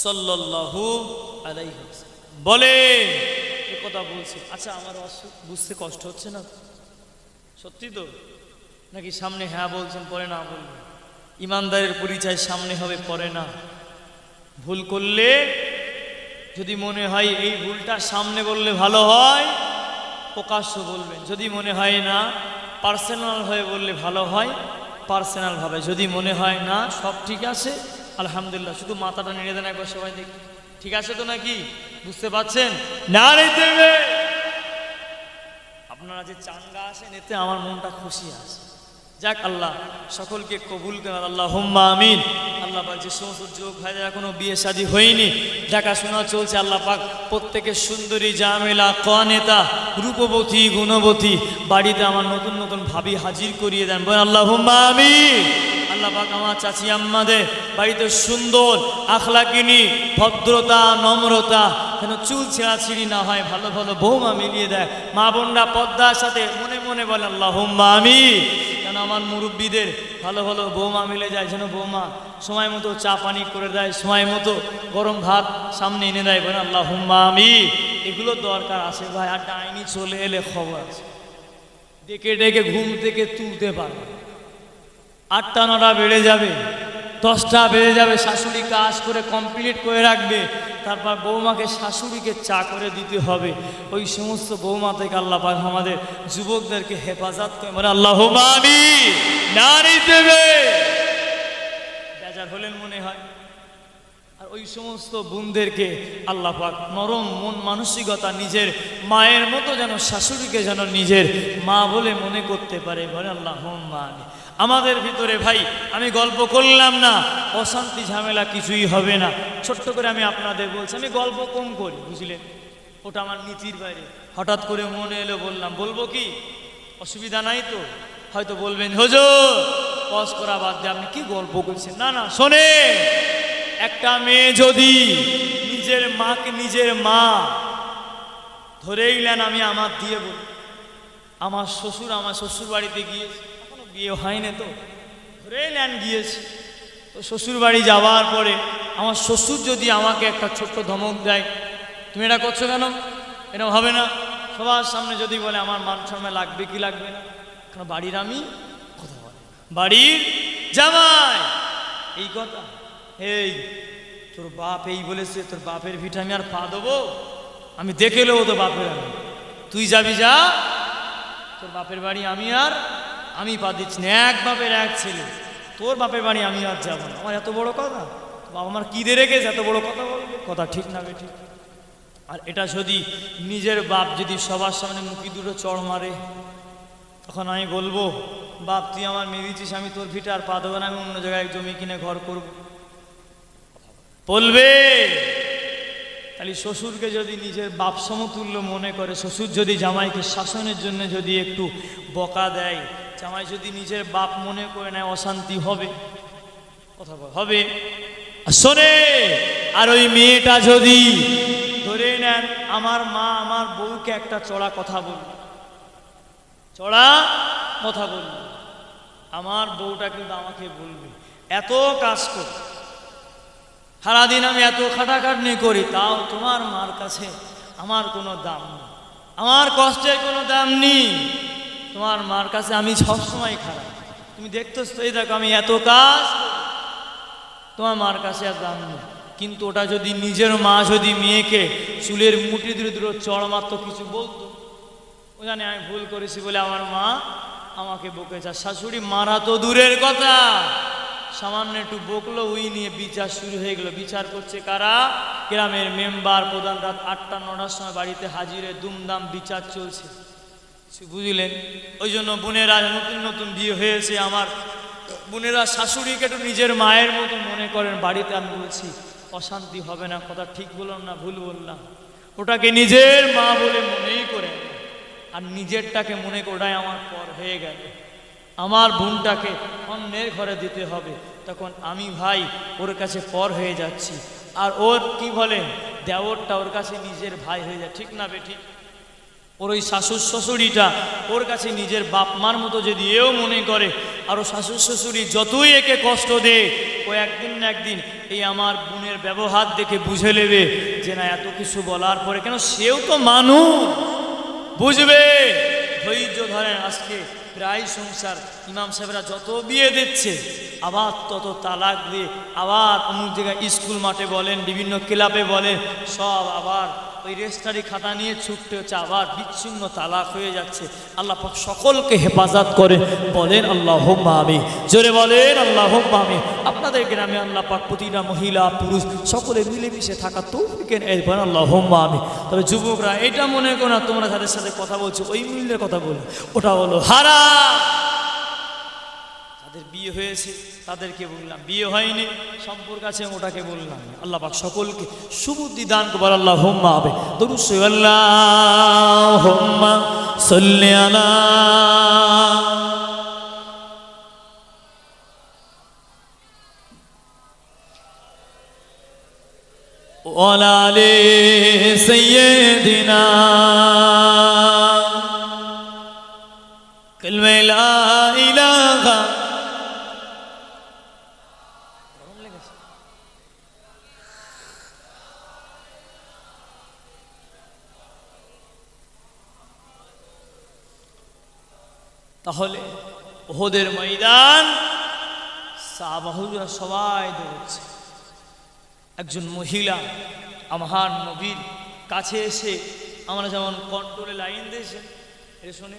সাল্লাল্লাহু আলাইহি ওয়াসাল্লাম। বলে কথা বলছি। আচ্ছা, আমার বুঝতে কষ্ট হচ্ছে না? সত্যি তো নাকি? সামনে হ্যাঁ বলছেন, পরে না বলবেন। ইমানদারের পরিচয় সামনে হবে, পরে না। ভুল করলে যদি মনে হয় এই ভুলটা সামনে বললে ভালো হয়, প্রকাশ্য বলবেন। যদি মনে হয় না, পার্সোনাল হয়ে বললে ভালো হয়, পার্সোনাল ভাবে। যদি মনে হয় না সব ঠিক আছে, আলহামদুলিল্লাহ, শুধু মাথাটা নেড়ে দেন একবার, সবাই দেখি ঠিক আছে তো নাকি? বুঝতে পারছেন? না দেবে। আপনারা যে চাঙ্গা আসেন, এতে আমার মনটা খুশি আছে। যাক, আল্লাহ সকলকে কবুল করেন, আল্লাহুম্মা আমিন। আল্লাহ পাক যে সমস্ত যুবক ভাইদের এখনো বিয়ে শাদী হয়নি, দেখাশোনা চলছে, আল্লাহ পাক প্রত্যেকের সুন্দরী, জামেলা, কনেতা, রূপবতী, গুণবতী বাড়িতে আমার নতুন নতুন ভাবি হাজির করিয়ে দেন, বলেন আল্লাহুম্মা আমিন। আল্লাহ পাক আমার চাচি আম্মাদের বাড়িতে সুন্দর, আখলাকিনী, ভদ্রতা, নম্রতা, যেন চুল ছেঁড়াছিড়ি না হয়, ভালো ভালো বৌমা মিলিয়ে দেয়। মা বোনরা পর্দার সাথে মনে মনে বলে আল্লাহুম্মা আমিন। যেন আমার মুরব্বীদের ভালো ভালো বৌমা মিলে যায়, যেন বৌমা সময় মতো চা পানি করে দেয়, সময় মতো গরম ভাত সামনে এনে দেয়, বলেন আল্লাহুম্মা আমিন। এগুলো দরকার আছে ভাই। আর ডাইনি চলে এলে খবর আছে, ডেকে ডেকে ঘুম থেকে তুলতে পারবে। 8টা 9টা বেড়ে যাবে, 10টা বেড়ে যাবে, শাশুড়ি কাজ করে কমপ্লিট করে রাখবে, তারপর বৌমাকে শাশুড়িকে চা করে দিতে হবে। ওই সমস্ত বৌমা থেকে আল্লাহ পাক আমাদের যুবকদেরকে হেফাজত করে, মানে আল্লাহুম্মা আমিন। নারী দেবে বেজার হলেন মনে হয়। আর ওই সমস্ত বোনদেরকে আল্লাহ পাক নরম মন মানসিকতা, নিজের মায়ের মতো যেন শাশুড়িকে যেন নিজের মা বলে মনে করতে পারে, বলে আল্লাহুম্মা আমিন। আমাদের ভিতরে ভাই, আমি গল্প করলাম না, অশান্তি ঝামেলা কিছুই হবে না। ছোট্ট করে আমি আপনাদের বলছি, আমি গল্প কম করি, বুঝলেন? ওটা আমার নীতির বাইরে। হঠাৎ করে মনে এলো, বললাম। বলবো কি? অসুবিধা নাই তো? হয়তো বলবেন হুজুর পজ করা বাদ দিয়ে আপনি কি গল্প করছেন। না না, শোনে, একটা মেয়ে যদি নিজের মাকে, নিজের মা ধরেই নেন, আমি আমার দিয়ে বলি, আমার শ্বশুর আমার শ্বশুর বাড়িতে গিয়েছে, এখনো বিয়ে হয়নি তো, ধরেই নেন গিয়েছে, তো শ্বশুর বাড়ি যাওয়ার পরে আমার শ্বশুর যদি আমাকে একটা ছোট্ট ধমক দেয়, তুমি এটা করছো কেন, এটা হবে না, সবার সামনে যদি বলে, আমার মান সম্মান লাগবে কি লাগবে না? কারণ বাড়ির আমি কথা বলে, বাড়ির জামাই এই কথা, এই তোর বাপ এই বলেছে, তোর বাপের ভিটে আমি আর পা দেবো? আমি দেখে নেবো তো বাপের, আমি তুই যাবি যা, তোর বাপের বাড়ি আমি পা দিচ্ছি না, এক বাপের এক ছেলে, তোর বাপের বাড়ি আমি আর যাবো না। আমার এত বড় কথা, বাবা আমার কি দিয়ে রেখেছে এত বড় কথা বলবে? কথা ঠিক না বেঠিক? আর এটা যদি নিজের বাপ যদি সবার সামনে মুখি দুটো চড় মারে, তখন আমি বলবো, বাপ তুই আমার মেয়ে দিচ্ছিস, আমি তোর ভিটে আর পা দেবো না, আমি অন্য জায়গায় জমি কিনে ঘর করব, বলবে। তাহলে শ্বশুরকে যদি নিজের বাপ সমতুল্য মনে করে, শ্বশুর যদি জামাইকে শাসনের জন্য যদি একটু বকা দেয়, জামাই যদি নিজের বাপ মনে করে নেয়, অশান্তি হবে, কথা হবে। শোনে, আর ওই মেয়েটা যদি ধরে নেন আমার মা আমার বউকে একটা চড়া কথা বলল, আমার বউটা কিন্তু আমাকে বলবে, এত কাজ করি সারাদিন আমি এত খাটাখাটনি করি, তাও তোমার মার কাছে আমার কোনো দাম নেই, আমার কষ্টের কোনো দাম নেই, তোমার মার কাছে আমি সবসময় খারাপ, তুমি দেখতেছ তো, এই দেখো আমি এত কাজ, তোমার মার কাছে আর দাম নেই। কিন্তু ওটা যদি নিজের মা যদি মেয়েকে চুলের মুঠি ধরে ধরে চড় মারতো, কিছু বলতো, ও জানে আমি ভুল করেছি বলে আমার মা আমাকে বকেছে। শাশুড়ি মারা তো দূরের কথা, সামান্য একটু বকলো, ওই নিয়ে বিচার শুরু হয়ে গেল। বিচার করছে কারা? গ্রামের মেম্বার প্রধান, রাত 8টা 9টার সময় বাড়িতে হাজিরে দুমদাম বিচার চলছে, বুঝলেন? ওই জন্য বোনেরা, নতুন নতুন বিয়ে হয়েছে আমার বোনেরা শাশুড়িকে একটু নিজের মায়ের মতো মনে করেন। বাড়িতে আমি বলছি অশান্তি হবে না, কথা ঠিক বললাম না ভুল বললাম? ওটাকে নিজের মা বলে মনেই করে, আর নিজেরটাকে মনে করে ওটাই আমার পর হয়ে গেল, আমার বোনটাকে অন্যের ঘরে দিতে হবে, তখন আমি ভাই ওর কাছে পর হয়ে যাচ্ছি, আর ওর কি বলে দেওরটা ওর কাছে নিজের ভাই হয়ে যায়, ঠিক না বেঠিক? ওর ওই শাশুর শ্বশুরিটা ওর কাছে নিজের বাপ মার মতো যদি এও মনে করে, আর ও শাশুর শ্বশুরি যতই একে কষ্ট দেয়, ও একদিন না একদিন এই আমার বোনের ব্যবহার দেখে বুঝে নেবে যে না, এত কিছু বলার পরে কেন, সেও তো মানুষ, বুঝবে। ধৈর্য ধরেন। আজকে প্রায় সংসার ইমাম সাহেবরা যত বিয়ে দিচ্ছে, আবার তত তালাক দিয়ে, আবার অমুক জায়গায় স্কুল মাঠে বলেন, বিভিন্ন ক্লাবে বলেন, সব আবার ওই রেজিস্ট্রারি খাতা নিয়ে ছুটতে হচ্ছে, আবার বিচ্ছিন্ন তালাক হয়ে যাচ্ছে। আল্লাহ পাক সকলকে হেফাজত করে, বলেন আল্লাহুম্মা আমিন, জোরে বলেন আল্লাহুম্মা আমিন। আপনাদের গ্রামে আল্লাহ পাক প্রতিটা মহিলা পুরুষ সকলে মিলেমিশে থাকা তৌফিক দেন, বলেন আল্লাহুম্মা আমিন। তবে যুবকরা এটা মনে করো না তোমরা তাদের সাথে কথা বলছো ওই মূল্যের কথা বলো, ওটা হলো হারাম। যাদের বিয়ে হয়েছে তাদেরকে বললাম, বিয়ে হয়নি সম্পর্ক আছে ওটাকে বললাম। আল্লাহ পাক সকলকে সুবুদ্ধি দান করুন, আল্লাহুম্মা আমিন। দরুদ শরীফ, আল্লাহুম্মা সাল্লি আলা ওয়া আলি সাইয়্যিদিনা কালিমা লা ইলাহা। তাহলে ওহদের ময়দান সাহাবাহুরা সবাই দৌড়ছে। একজন মহিলা আমার নবীর কাছে এসে, আমরা যেমন কন্ট্রোলে লাইন দিয়েছে শুনে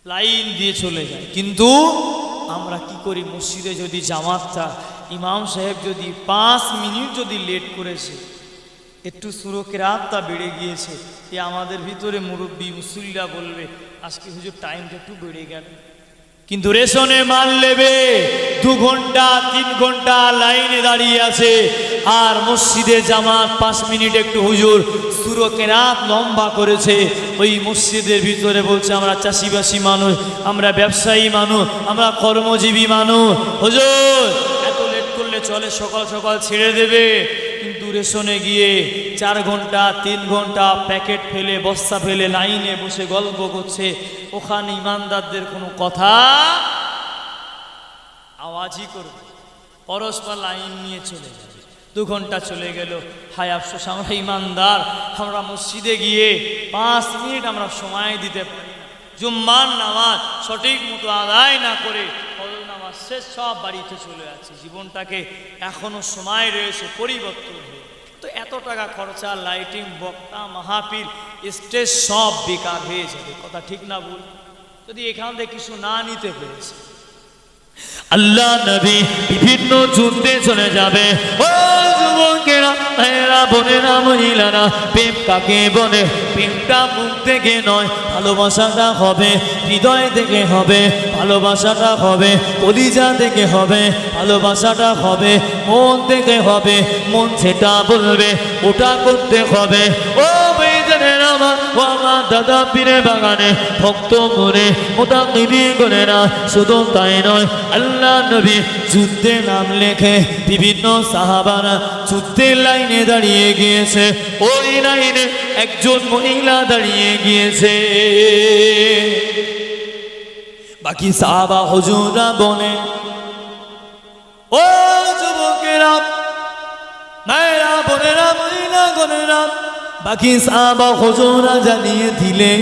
লাইন দিয়ে চলে যায়, কিন্তু আমরা কি করি, মসজিদে যদি জামাতটা ইমাম সাহেব যদি 5 মিনিট যদি লেট করেছে, একটু সুরকের রাতটা বেড়ে গিয়েছে, এ আমাদের ভিতরে মুরব্বী মুসল্লিরা বলবে আজকে হুজুর টাইমটা একটু বেড়ে গেল, কিন্তু রেশনে মাল নেবে 2 ঘন্টা 3 ঘন্টা লাইনে দাঁড়িয়ে আছে, আর মসজিদে জামাত 5 মিনিট একটু হুজুর সুরকের রাত লম্বা করেছে। ওই মসজিদের ভিতরে বলছে আমরা চাষিবাসী মানুষ, আমরা ব্যবসায়ী মানুষ, আমরা কর্মজীবী মানুষ, হুজুর এত লেট করলে চলে, সকাল সকাল ছেড়ে দেবে। কিন্তু রেশনে গিয়ে 4 ঘন্টা 3 ঘন্টা প্যাকেট ফেলে বস্তা ফেলে লাইনে বসে গল্প করছে, ওখানে ইমানদারদের কোনো কথা আওয়াজই করবে, পরস্পর লাইন নিয়ে চলে যাবে। 2 ঘন্টা চলে গেল। হায় আফসোস, আমরা ইমানদার, আমরা মসজিদে গিয়ে 5 মিনিট আমরা সময় দিতে পারি না। জুম্মার নামাজ সঠিক মতো আদায় না করে ফজর নামাজ শেষ সব বাড়িতে চলে যাচ্ছে। জীবনটাকে এখনো সময় রয়েছে পরিবর্তন হয়ে। তো এত টাকা খরচা, লাইটিং, বক্তা, মাহফিল, স্টেজ সব বেকার হয়ে যাবে। কথা ঠিক না ভুল? যদি এখান থেকে কিছু না নিতে পেরেছে। আল্লাহ নবী বিভিন্ন যুদ্ধে চলে যাবে। ও যুবকেরা, ভাইয়েরা, বোনেরা, মহিলারা, প্রেম কাকে বলে? প্রেমটা মুখ থেকে নয়, ভালোবাসাটা হবে হৃদয় থেকে হবে, ভালোবাসাটা হবে কলিজা থেকে হবে, ভালোবাসাটা হবে মন থেকে হবে। মন যেটা বলবে ওটা করতে হবে। ও ভাইজানের আমার, ও আমার দাদা পীরে বাগানে ভক্ত করে ওটা নিবি করে না। শুধু তাই নয়, আল্লাহ নবী যুদ্ধে নাম লেখে বিভিন্ন সাহাবারা যুদ্ধের লাইনে দাঁড়িয়ে গিয়েছে। ওই লাইনে একজন মহিলা দাঁড়িয়ে গিয়েছে। বাকি সাহাবা হুজুররা বলে, ও যুবকেরা, মায়েরা, বোনেরা, মহিলা গণেরা, বাকি সাহাবা হুজুররা জানিয়ে দিলে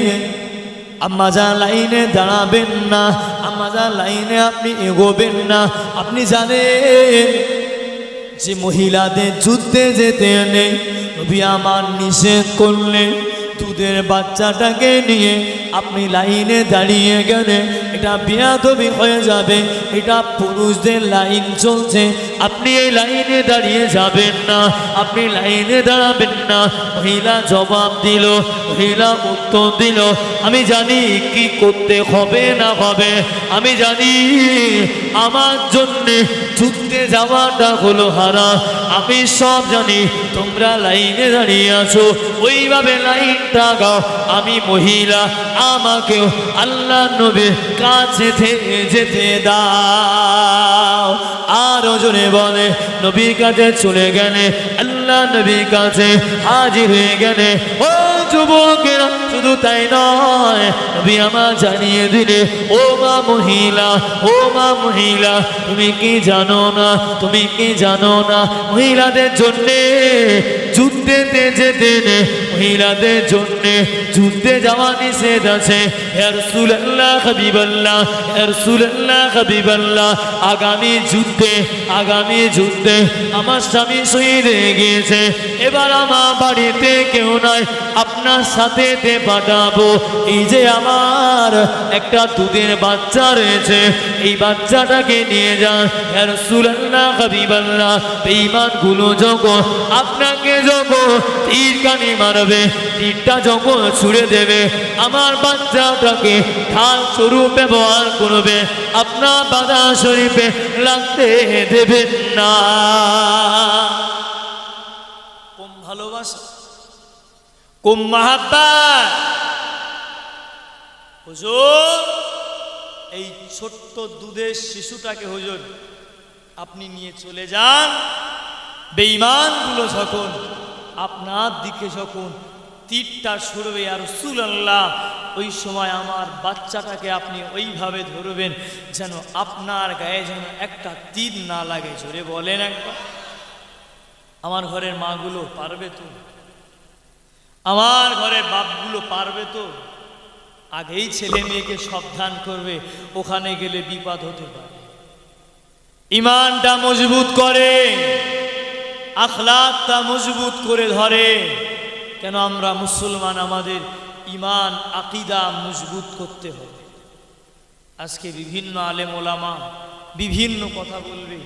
আম্মাজান লাইনে দাঁড়াবেন না, আম্মাজান লাইনে আপনি এগোবেন না। আপনি জানেন যে মহিলাদের যুদ্ধে যেতে নেই, নবী আমার নিষেধ করলেন। দুধের বাচ্চাটাকে নিয়ে আপনি লাইনে দাঁড়িয়ে গেলে এটা বেয়াদবি হয়ে যাবে। এটা পুরুষদের লাইন চলছে, আপনি এই লাইনে দাঁড়িয়ে যাবেন না, আপনি লাইনে দাঁড়াবেন না। মহিলা জবাব দিল, মহিলা উত্তর দিল, আমি জানি কি করতে হবে না হবে, আমি জানি আমার জন্যে যুদ্ধে যাওয়াটা হলো হারাম, আমি সব জানি। তোমরা লাইনে দাঁড়িয়ে আছো, ওইভাবে লাইনটা গাও। আমি মহিলা, আমাকেও আল্লাহ নবীর কাছে যেতে দাও। আরো জোরে বলে, নবীর কাছে চলে গেলে, আল্লাহ নবীর কাছে হাজির হয়ে গেলে। ও যুবকেরা, শুধু তাই নয়, নবী আমার জানিয়ে দিলে, ও মা মহিলা, ও মা মহিলা, তুমি কি জানো না, তুমি কি জানো না, মহিলাদের জন্যে যুদ্ধেতে যেতে নেই, মহিলাদের জন্যে যুদ্ধে যাওয়া নিষেধ আছে। ইয়া রাসূলুল্লাহ, হাবিবাল্লাহ, ইয়া রাসূলুল্লাহ, হাবিবাল্লাহ, আগামী যুদ্ধে আমার স্বামী শহীদ হয়ে গিয়েছে। এবার আমার বাড়িতে কেউ নাই, আপনার সাথে পাঠাবো। এই যে আমার একটা দুধের বাচ্চা রয়েছে, এই বাচ্চাটাকে নিয়ে যান। ইয়া রাসূলুল্লাহ, হাবিবাল্লাহ, বেঈমানগুলো যখন আপনাকে যখন তীর কানে মারবে, তীরটা যখন ছুড়ে দেবে, আমার বাচ্চাটাকে ঢাল স্বরূপ ব্যবহার করবে, আপনার বাদা শরীফে লাগতে দেবেন না। কম ভালোবাসা, কম মাহাব্বত। হুজুর, এই ছোট্ট দুধের শিশুটাকে হুজুর আপনি নিয়ে চলে যান। বেঈমানগুলো যখন আপনার দিকে যখন তীরটা ছুড়বে, ইয়া রাসূলুল্লাহ, ওই সময় আমার বাচ্চাটাকে আপনি ওইভাবে ধরবেন যেন আপনার গায়ে যেন একটা তীর না লাগে। জোরে বলেন একবার। আমার ঘরের মাগুলো পারবে তো? আমার ঘরের বাপগুলো পারবে তো? আগেই ছেলে মেয়েকে সাবধান করবে, ওখানে গেলে বিপদ হতে পারে। ঈমানটা মজবুত করে, আখলাকটা মজবুত করে ধরে। কেন আমরা মুসলমান, আমাদের ঈমান আকীদা মজবুত করতে হবে। আজকে বিভিন্ন আলেম ওলামা বিভিন্ন কথা বলবে,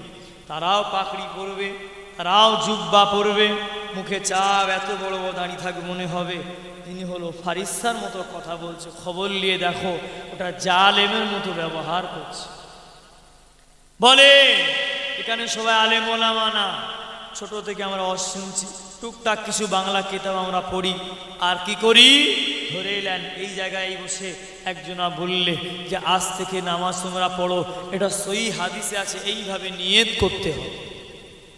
তারাও পাকড়ি পরবে, তারাও জুব্বা পরবে, মুখে চাপ এত বড় বড় দাঁড়িয়ে থাকবে, মনে হবে তিনি হলো ফারিস্তার মতো কথা বলছে। খবর নিয়ে দেখো, ওটা জালেমের মতো ব্যবহার করছে। বলে এখানে সবাই আলেম ওলামা না, ছোট থেকে আমরা শুনছি, টুকটাক কিছু বাংলা কিতাব আমরা পড়ি, আর কি করি, ধরে এলেন এই জায়গায় বসে একজনা বললে যে আজ থেকে নামাজ তোমরা পড়ো, এটা সহিহ হাদিসে আছে, এইভাবে নিয়ত করতে হবে।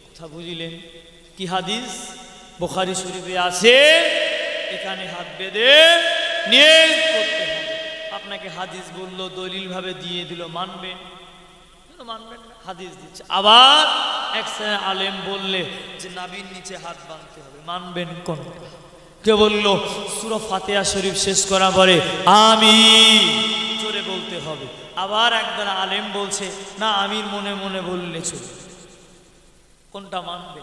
কথা বুঝিলেন? কি হাদিস? বুখারী শরীফে আছে, এখানে হাত বেঁধে নিয়ত করতে হবে। আপনাকে হাদিস বললো, দলিল ভাবে দিয়ে দিল, মানবেন? মানবেন না, হাদিস দিচ্ছে। আবার এক শ্রেণীর আলেম বললে যে নাভির নিচে হাত বাঁধতে হবে, মানবেন কোনটা? কে বলল সূরা ফাতিহা শরীফ শেষ করার পরে আমিন জোরে বলতে হবে। আবার একজন আলেম বলছে না, আমিন মনে মনে বললে চলবে। কোনটা মানবে?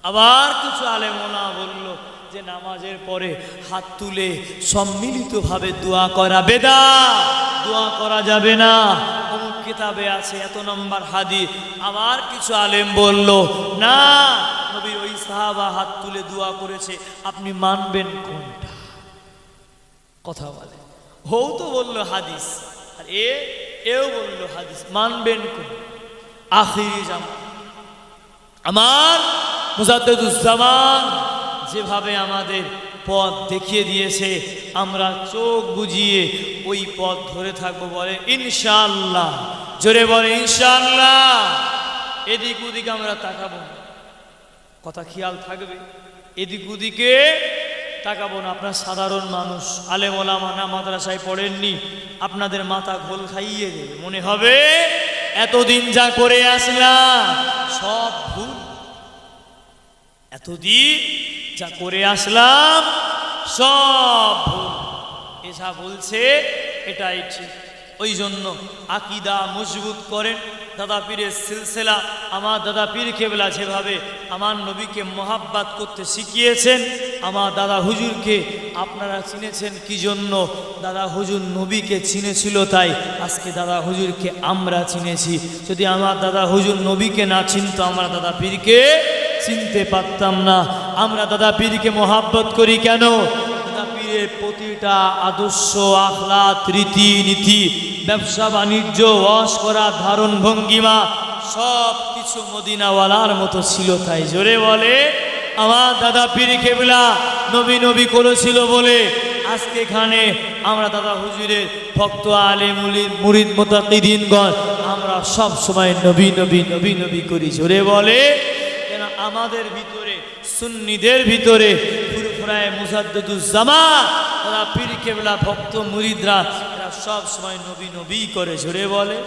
আবার কিছু আলেম ওলামা বলল যে নামাজের পরে হাত তুলে সম্মিলিতভাবে দোয়া করা বেদাত, দোয়া করা যাবে না, অমুক কিতাবে আছে, এত নম্বর হাদিস। আবার কিছু আলেম বলল না, নবীর ওই সাহাবা হাত তুলে দোয়া করেছে, আপনি মানবেন কোনটা? কথা বলে হও তো বলল হাদিস, আর এও বলল হাদিস, মানবেন কোন? আখিরি জামান আমার মুজাদ্দিদুজ্জামান যেভাবে আমাদের পথ দেখিয়ে দিয়েছে, আমরা চোখ বুজিয়ে ওই পথ ধরে থাকবো। বলে ইনশাআল্লাহ, জোরে বলে ইনশাআল্লাহ। এদিক ওদিকে আমরা তাকাবো না, কথা খেয়াল থাকবে, এদিক ওদিকে তাকাবো না। আপনার সাধারণ মানুষ, আলেম ওলামা না মাদ্রাসায় পড়েননি, আপনাদের মাথা ঘোল খাইয়ে দেবে, মনে হবে এতদিন যা করে আসলাম সব ভুল, এতদিন যা করে আসলাম সব ভুল। এসা বলছে এটাই ঠিক। ওই জন্য আকীদা মজবুত করেন। দাদা পীরের সিলসিলা, আমার দাদা পীর কেবলা যেভাবে আমার নবীকে মহাব্বাত করতে শিখিয়েছেন, আমার দাদা হুজুরকে আপনারা চিনেছেন কি জন্য? দাদা হুজুর নবীকে চিনেছিল, তাই আজকে দাদা হুজুরকে আমরা চিনেছি। যদি আমার দাদা হুজুর নবীকে না চিনতো, আমরা দাদা পীরকে চিনতে পারতাম না। আমরা দাদা পীরকে মহাব্বত করি কেন? দাদা পীরের প্রতিটা আদর্শ, আখলাক, রীতিনীতি, ব্যবসা বাণিজ্য, ওয়াজ করা, ধারণ ভঙ্গিমা সব কিছু মদিনাওয়ালার মতো ছিল। তাই জোরে বলে আমার দাদা পীর কেবলা নবী নবী করেছিল বলে আজকে এখানে আমরা দাদা হুজুরের ভক্ত, আলেম, মুরিদ, মুতাকিদিনগণ আমরা সব সময় নবী নবী নবী নবী করি। জোরে বলে কেন? আমাদের ভিতরে, সুন্নিদের ভিতরে ফুরফুরায়ে মুজাদ্দিদুজ্জামান দাদা পীর কেবলা ভক্ত মুরিদরা এরা সব সময় নবী নবী করে। জোরে বলে।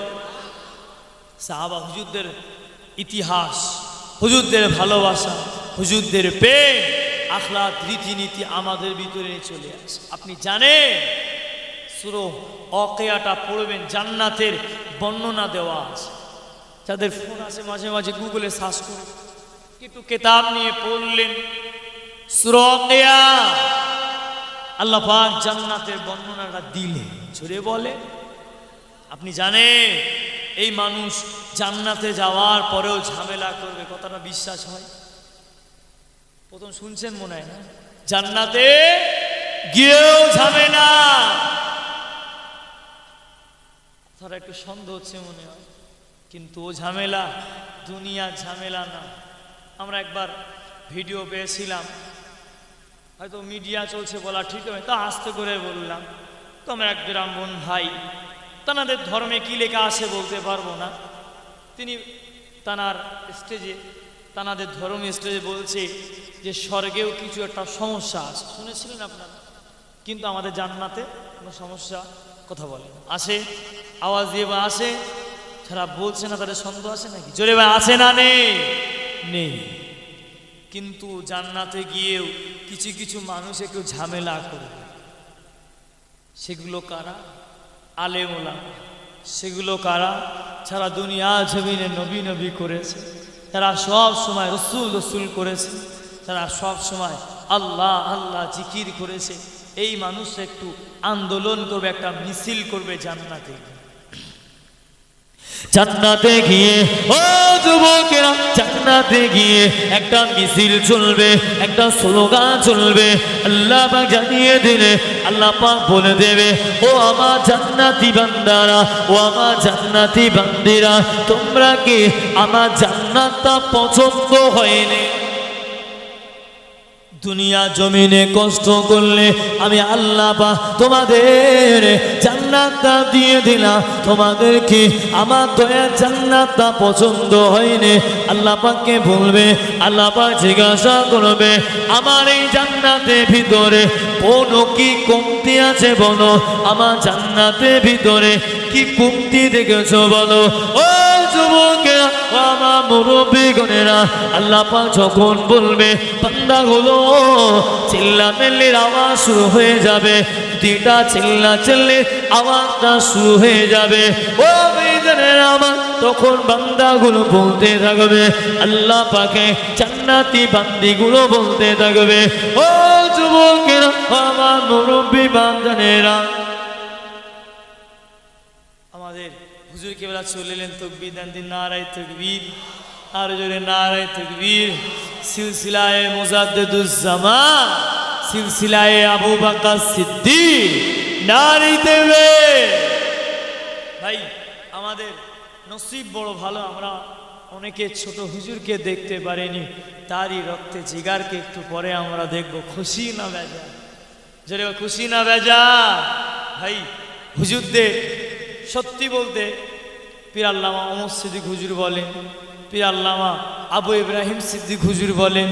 সাহাবা হুজুরদের ইতিহাস, হুজুরদের ভালোবাসা, হুজুরদের প্রেম, আখলাক, রীতিনীতি আমাদের ভিতরে চলে আসে। আপনি জানেন সূরা ওয়াকিয়াটা পড়বেন, জান্নাতের বর্ণনা দেওয়া আছে। যাদের ফোন আছে মাঝে মাঝে গুগলে সার্চ করে একটু কিতাব নিয়ে পড়লেন, সূরা ওয়াকিয়া, আল্লাহ পাক জান্নাতের বর্ণনাটা দিলেন। জোরে বলে। আপনি জানেন এই মানুষ জান্নাতে যাওয়ার পরেও ঝামেলা করবে, কথাটা বিশ্বাস হয়? প্রথম শুনছেন মনে হয় না? জান্নাতে গিয়েও ঝামেলা, কথাটা একটু সন্দেহ হচ্ছে মনে হয়, কিন্তু ও ঝামেলা দুনিয়ার ঝামেলা না। আমরা একবার ভিডিও পেয়েছিলাম, হয়তো মিডিয়া চলছে বলা ঠিক হবে, তা আস্তে করে বললাম। তো আমার এক ব্রাহ্মণ ভাই, তানাদের ধর্মে কি লেখা আছে বলতে পারবো না, তিনি তানার স্টেজে, তানাদের ধর্মীয় স্টেজে বলছে যে স্বর্গেও কিছু একটা সমস্যা আছে, শুনেছিলেন আপনারা? কিন্তু আমাদের জান্নাতে কোনো সমস্যা কথা বলে না। আসে, আওয়াজ দিয়ে বা আসে, যারা বলছে না তাদের সন্দেহ আছে নাকি? জোরে ভাই, আছে না নেই? নেই। কিন্তু জান্নাতে গিয়েও কিছু কিছু মানুষ একটু ঝামেলা করবে। সেগুলো কারা? আলেম ওলামা। সেগুলো কারা? যারা দুনিয়া জমিনে নবী নবী করেছে, তারা সব সময় রসুল রসুল করেছে, তারা সব সময় আল্লাহ আল্লাহ জিকির করেছে। এই মানুষ একটু আন্দোলন করবে, একটা মিছিল করবে জান্নাতে। জান্নাতে গিয়ে ও যুবকেরা, জান্নাতে গিয়ে একটা মিছিল চলবে, একটা স্লোগান চলবে। আল্লাহ পাক জানিয়ে দিলে, আল্লাহ পাক বলে দেবে, ও আমার জান্নাতি বান্দারা, ও আমার জান্নাতি বান্দিরা, তোমরা কি আমার জান্নাতটা পছন্দ হয়নি? দুনিয়া জমিনে কষ্ট করলে আমি আল্লাহ পাক তোমাদের জান্নাতটা দিয়ে দিলাম, তোমাদেরকে আমার দয়ার জান্নাতটা পছন্দ হয়নি। আল্লাহ পাককে বলবে, আল্লাহ পাক জিজ্ঞাসা করবে, আমার এই জান্নাতের ভিতরে কোনো কি কমতি আছে বলো? আমার জান্নাতের ভিতরে কি কমতি দেখেছো বলো? ও যুবকেরা, ও আমার মুরব্বিগণেরা, আল্লাহ পাক যখন বলবে বান্দাগুলো চিল্লামিল্লির আওয়াজ শুরু হয়ে যাবে, দুইটা চিল্লাচিল্লির আওয়াজটা শুরু হয়ে যাবে। ও ভাইজানেরা আমার, তখন বান্দাগুলো বলতে থাকবে, আল্লাহ পাকে জান্নাতি বান্দিগুলো বলতে থাকবে, ও যুবকেরা, আমার মুরব্বি বান্দানেরা। আমাদের হুজুর কেবলা চলিলেন তাকবীর দেন দিন, নারায়ে তাকবীর, আর জোরে নারায়ে তাকবীর। সিলসিলায়ে মুজাদ্দিদুজ্জামান, সিলসিলায়ে আবু বকর সিদ্দিক, নারায়ে তাকবীর। ভাই আমাদের নসিব বড় ভালো, আমরা অনেকে ছোট হুজুরকে দেখতে পারিনি, তারই রক্তে জিগারকে একটু পরে আমরা দেখব। খুশি না বেজা? জোরে খুশি না বেজা? ভাই হুজুরদের সত্যি বলতে পীর আল্লামা ওমর সিদ্দিক হুজুর বলেন, পীর আল্লামা আবু ইব্রাহিম সিদ্দিক হুজুর বলেন,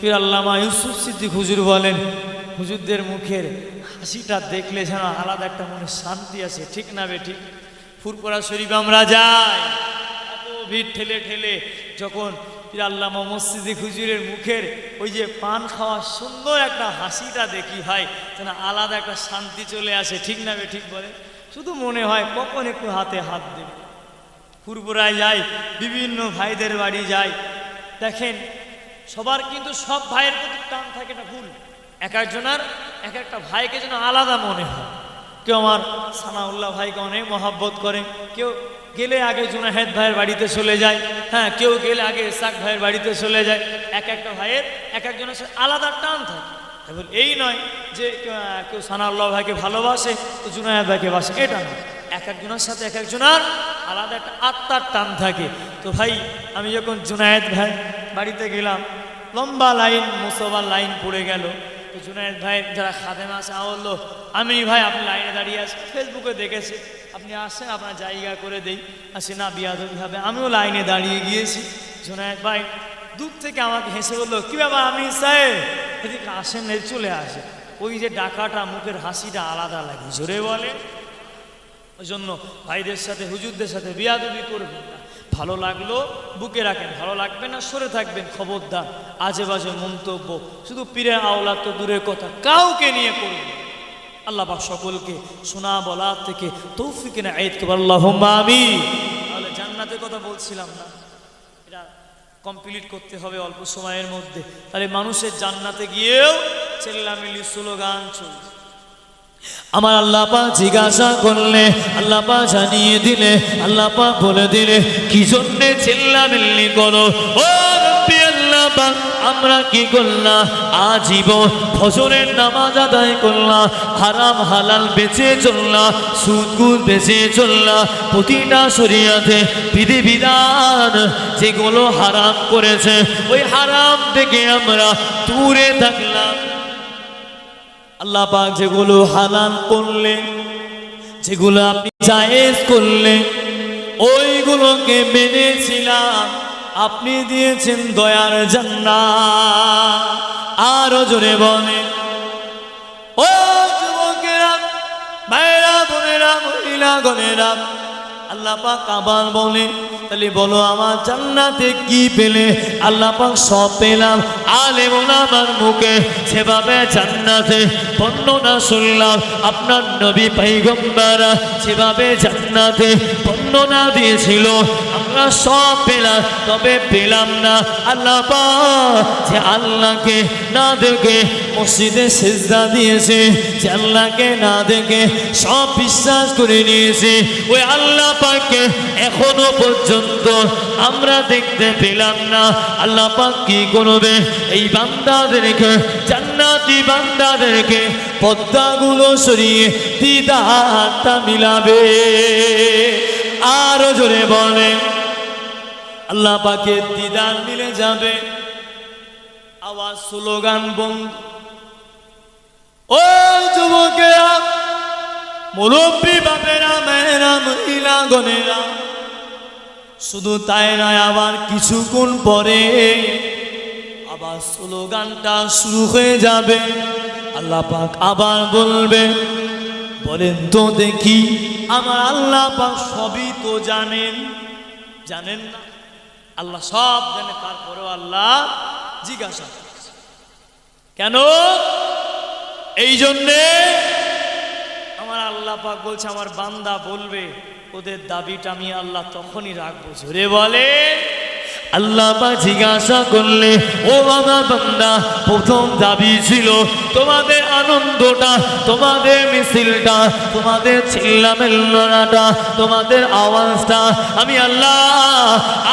পীর আল্লামা ইউসুফ সিদ্দিক হুজুর বলেন, হুজুরদের মুখের হাসিটা দেখলে যেন আলাদা একটা মনে শান্তি আছে, ঠিক না বে ঠিক? ফুরপুরা শরীফ আমরা যাই, এত ভিড় ঠেলে ঠেলে যখন পীর আল্লামা ওমর সিদ্দিক হুজুরের মুখের ওই যে পান খাওয়া সুন্দর একটা হাসিটা দেখি, হয় যেন আলাদা একটা শান্তি চলে আসে, ঠিক না বে ঠিক? বলে শুধু মনে হয় কখন একটু হাতে হাত দেবে। ফুরপুরায় যাই, বিভিন্ন ভাইদের বাড়ি যাই, দেখেন সবার কিন্তু সব ভাইয়ের প্রতি টান থাকে না, ভুল। এক একজনের এক একটা ভাইকে যেন আলাদা মনে হয়। কেউ আমার সানাউল্লাহ ভাইকে অনেক মহাব্বত করে, কেউ গেলে আগে জুনাহেদ ভাইয়ের বাড়িতে চলে যায়, হ্যাঁ কেউ গেলে আগে ইসাক ভাইয়ের বাড়িতে চলে যায়। এক একটা ভাইয়ের এক একজনের সাথে আলাদা টান থাকে। এবং এই নয় যে কেউ সানাউল্লাহ ভাইকে ভালোবাসে তো জুনায়েদ ভাইকে বাসে, এটা নয়। এক একজনের সাথে এক একজনের আলাদা একটা আত্মার টান থাকে। তো ভাই আমি যখন জুনায়েদ ভাই বাড়িতে গেলাম, লম্বা লাইন, মুসলমান লাইন পড়ে গেল। তো জুনায়েদ ভাই যারা খাদেম আছে বললো, আমি ভাই আপনি লাইনে দাঁড়িয়ে আছেন, ফেসবুকে দেখেছি আপনি আসেন, আপনার জায়গা করে দেই। আসে না বিয়াদবি হবে, আমিও লাইনে দাঁড়িয়ে গিয়েছি। জুনায়েদ ভাই দূর থেকে আমাকে হেসে বললো, কি ব্যাপার আমি সাহেব, এদিকে আসেন, চলে আসে। ওই যে ডাকাটা, মুখের হাসিটা আলাদা লাগে, জোরে বলে। ওই জন্য ভাইদের সাথে হুজুরদের সাথে বিয়াদবি করবেন না। ভালো লাগলো বুকে রাখেন, ভালো লাগবে না সরে থাকবেন। খবরদার আজে বাজে মন্তব্য শুধু পীরের আওলাদ তো দূরের কথা, কাউকে নিয়ে করবেন। আল্লাহ পাক সকলকে শোনা বলা থেকে তৌফিক ইনায়েত করুন, আল্লাহুম্মা আমিন। তাহলে জান্নাতের কথা বলছিলাম না, এটা কমপ্লিট করতে হবে অল্প সময়ের মধ্যে। তাহলে মানুষের জান্নাতে গিয়েও চেল্লামিল্লি স্লোগান চলছে। আমার আল্লাহ পাক জিজ্ঞাসা করলে আল্লাহ পাক জানিয়ে দিলে, আল্লাহ পাক বলে দিলে কি জন্য চিল্লামিল্লি করো? ও রব্বি আল্লাহ পাক, আমরা কি করলাম? আজীবন ফজরের নামাজ আদায় করলাম, হারাম হালাল বেঁচে চললাম, সুদ ঘুষ বেঁচে চললাম, প্রতিটা শরিয়াতে বিধিবিধান যেগুলো হারাম করেছে ওই হারাম থেকে আমরা দূরে থাকলাম। আল্লাহ পাক যেগুলো হালাল করলেন, যেগুলো আপনি জায়েজ করলেন, ওইগুলোকে মেনেছিলাম। আপনি দিয়েছেন দয়ার জান্নাত। আরো জোরে বলেন, ও যুবকেরা, ভাইরা, বোনেরা, মহিলাগণেরা, আল্লাহ পাক আবার বলে, তাহলে বলো আমার জান্নাতে কি পেলে? আল্লাহ পাক সব পেলাম। আলেম ওলামার মুখে সেভাবে জান্নাতে বর্ণনা শুনলাম, আপনার নবী পয়গম্বর সেভাবে জান্নাতে বর্ণনা দিয়েছিল, আমরা সব পেলাম। তবে পেলাম না আল্লাহ পাক যে আল্লাহকে না দেখে মসজিদে সিজদা দিয়েছে, যে আল্লাহকে না দেখে সব বিশ্বাস করে নিয়েছে, ওই আল্লাহ পাককে এখনো পর্যন্ত আমরা দেখতে পেলাম না। আল্লাহ পাক কি করবে? এই বান্দাদেরকে, জান্নাতি বান্দাদেরকে পর্দাগুলো সরিয়ে দিদারটা মিলাবে। আরো জোরে বলে, আল্লাহ পাকের দিদার মিলে যাবে। আওয়াজ স্লোগান বন্ধ। ও যুবকেরা, মুরব্বী বাপেরা, মেয়েরা, মহিলা গণেরা, শুধু তাই নয়, আবার কিছুক্ষণ পরে আবার স্লোগানটা শুরু হয়ে যাবে। আল্লাহ পাক আবার বলবে, বলেন তো দেখি, আমার আল্লাহ পাক সবই তো জানেন। জানেন না? আল্লাহ সব জানে, তারপরেও আল্লাহ জিজ্ঞাসা করছে কেন? এই জন্যে আমার আল্লাহ পাক বলছে, আমার বান্দা বলবে ওদের দাবিটা আমি আল্লাহ তখনই রাখবো। জোরে বলে আল্লাহ পাক জিজ্ঞাসা করলে, ও আমার বান্দা, প্রথম দাবি ছিল তোমাদের আনন্দটা, তোমাদের মিছিলটা, তোমাদের চিল্লামেল্লাটা, তোমাদের আওয়াজটা আমি আল্লাহ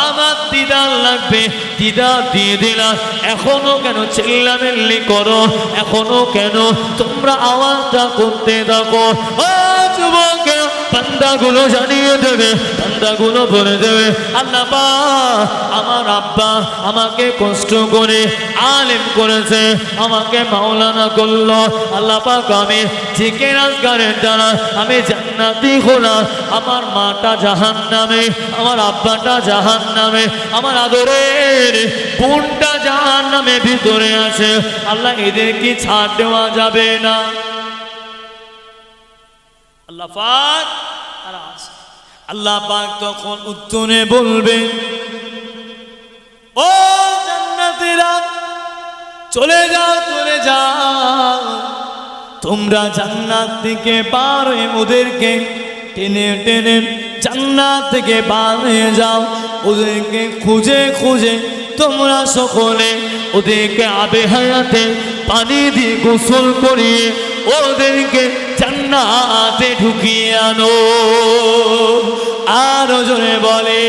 আমার দিদার লাগবে, দিদার দিয়ে দিলাম। এখনো কেন চিল্লামেল্লি করো? এখনো কেন তোমরা আওয়াজটা করতে থাকো? ও যুবক, বান্দাগুলো জানিয়ে দেবে, বান্দাগুলো বলে দেবে, আল্লাহ পাক আমার আব্বা আমাকে কষ্ট করে আলেম করেছে, আমাকে মাওলানা করলো, আল্লাহ পাক আমি জিকির আজকারের দ্বারা আমি জান্নাতি হলাম। আমার মাটা জাহান্নামে, আমার আব্বাটা জাহান্নামে, আমার আদরের বোনটা জাহান্নামে ভিতরে আছে। আল্লাহ এদের কি ছাড় দেওয়া যাবে না? আল্লাহ পাক আর আছে। আল্লাহ পাক তখন উত্তরে বলবে, ও জান্নাতীরা চলে যাও, চলে যাও, তোমরা জান্নাত থেকে পার হয়ে ওদেরকে টেনে টেনে জান্নাত থেকে বার হয়ে যাও। ওদেরকে খুঁজে খুঁজে তোমরা সকলে ওদেরকে আবে হায়াতে পানি দিয়ে গোসল করিয়ে ওদেরকে জান্নাতে ঢুকিয়ে আনো। আরো জোরে বলে,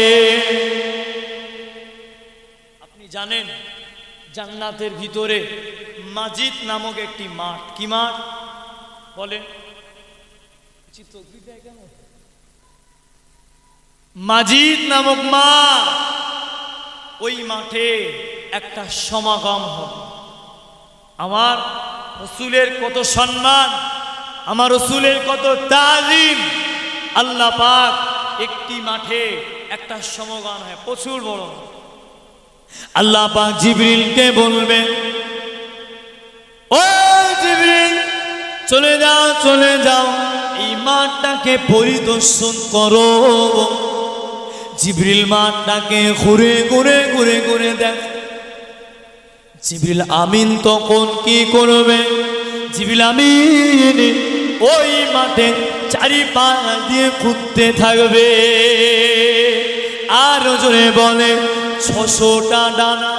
আপনি জানেন জান্নাতের ভিতরে মাজিদ নামক একটি মাঠ। কি মাঠ বলেন? মাজিদ নামক মাঠ। ওই মাঠে একটা সমাগম হবে। আমার রসুলের কত সম্মান, আমার রসুলের কত তাজিম। আল্লাহ পাক একটি মাঠে একটা সমাগম হয়, প্রচুর বড়। আল্লাহ পাক জিবরিলকে বলবে, ও জিবরিল চলে যাও, চলে যাও, এই মাঠটাকে পরিদর্শন করো। জিবরিল মাঠটাকে ঘুরে ঘুরে ঘুরে ঘুরে দেখ। জিবরিল আমিন তখন কি করবে? জিবরিল আমিন ওই মাঠে চারিপাশ দিয়ে ঘুরতে থাকবে। আর জোরে বলে, 600টা ডানা।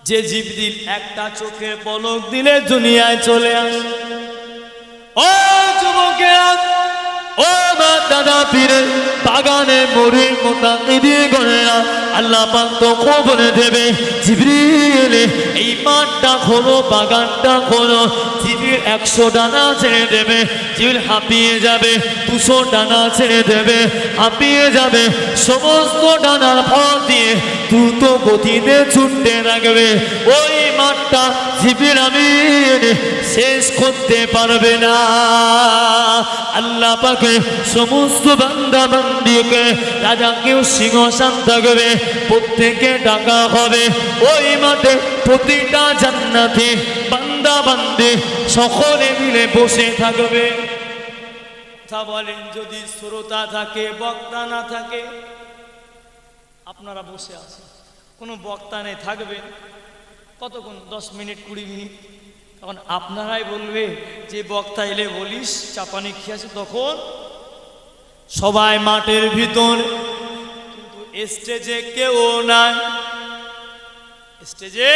যে জিবরিল একটা চোখের পলক দিলে দুনিয়ায় চলে আসে। ও যুবকেরা, ও দাদা পীরে, বাগানে মরির মোটা দিয়ে গড়ে আল্লাহ পাক তো খবরে দেবে, জিবরিল এই মাঠটা খোলো, বাগানটা খোলো। জিবরিল 100 ডানা ছেড়ে দেবে, জিবরিল হাঁপিয়ে যাবে। 200 ডানা ছেড়ে দেবে, হাঁপিয়ে যাবে। সমস্ত ডানার ফল দিয়ে দ্রুত গতিতে ছুটতে লাগবে। ওই মাঠটা জিবরিল আমিন শেষ করতে পারবে না। আল্লাহ পাকে সমস্ত বান্দা বান্দিকে, রাজাকেও সিংহাসন থাকবে, প্রত্যেকে ডাকা হবে। ওই মাঠে প্রতিটা জান্নাতি বান্দা বান্দি সকলে মিলে বসে থাকবে। তা বলেন, যদি শ্রোতা থাকে, বক্তা না থাকে? আপনারা বসে আছেন, কোনো বক্তা নেই, থাকবে কতক্ষণ? 10 মিনিট 20 মিনিট। তখন আপনারাই বলবে যে বক্তা এলে বলিস চাপানি খেয়েছে। তখন সবাই মাঠের ভিতর, কিন্তু স্টেজে কেউ নাই। স্টেজে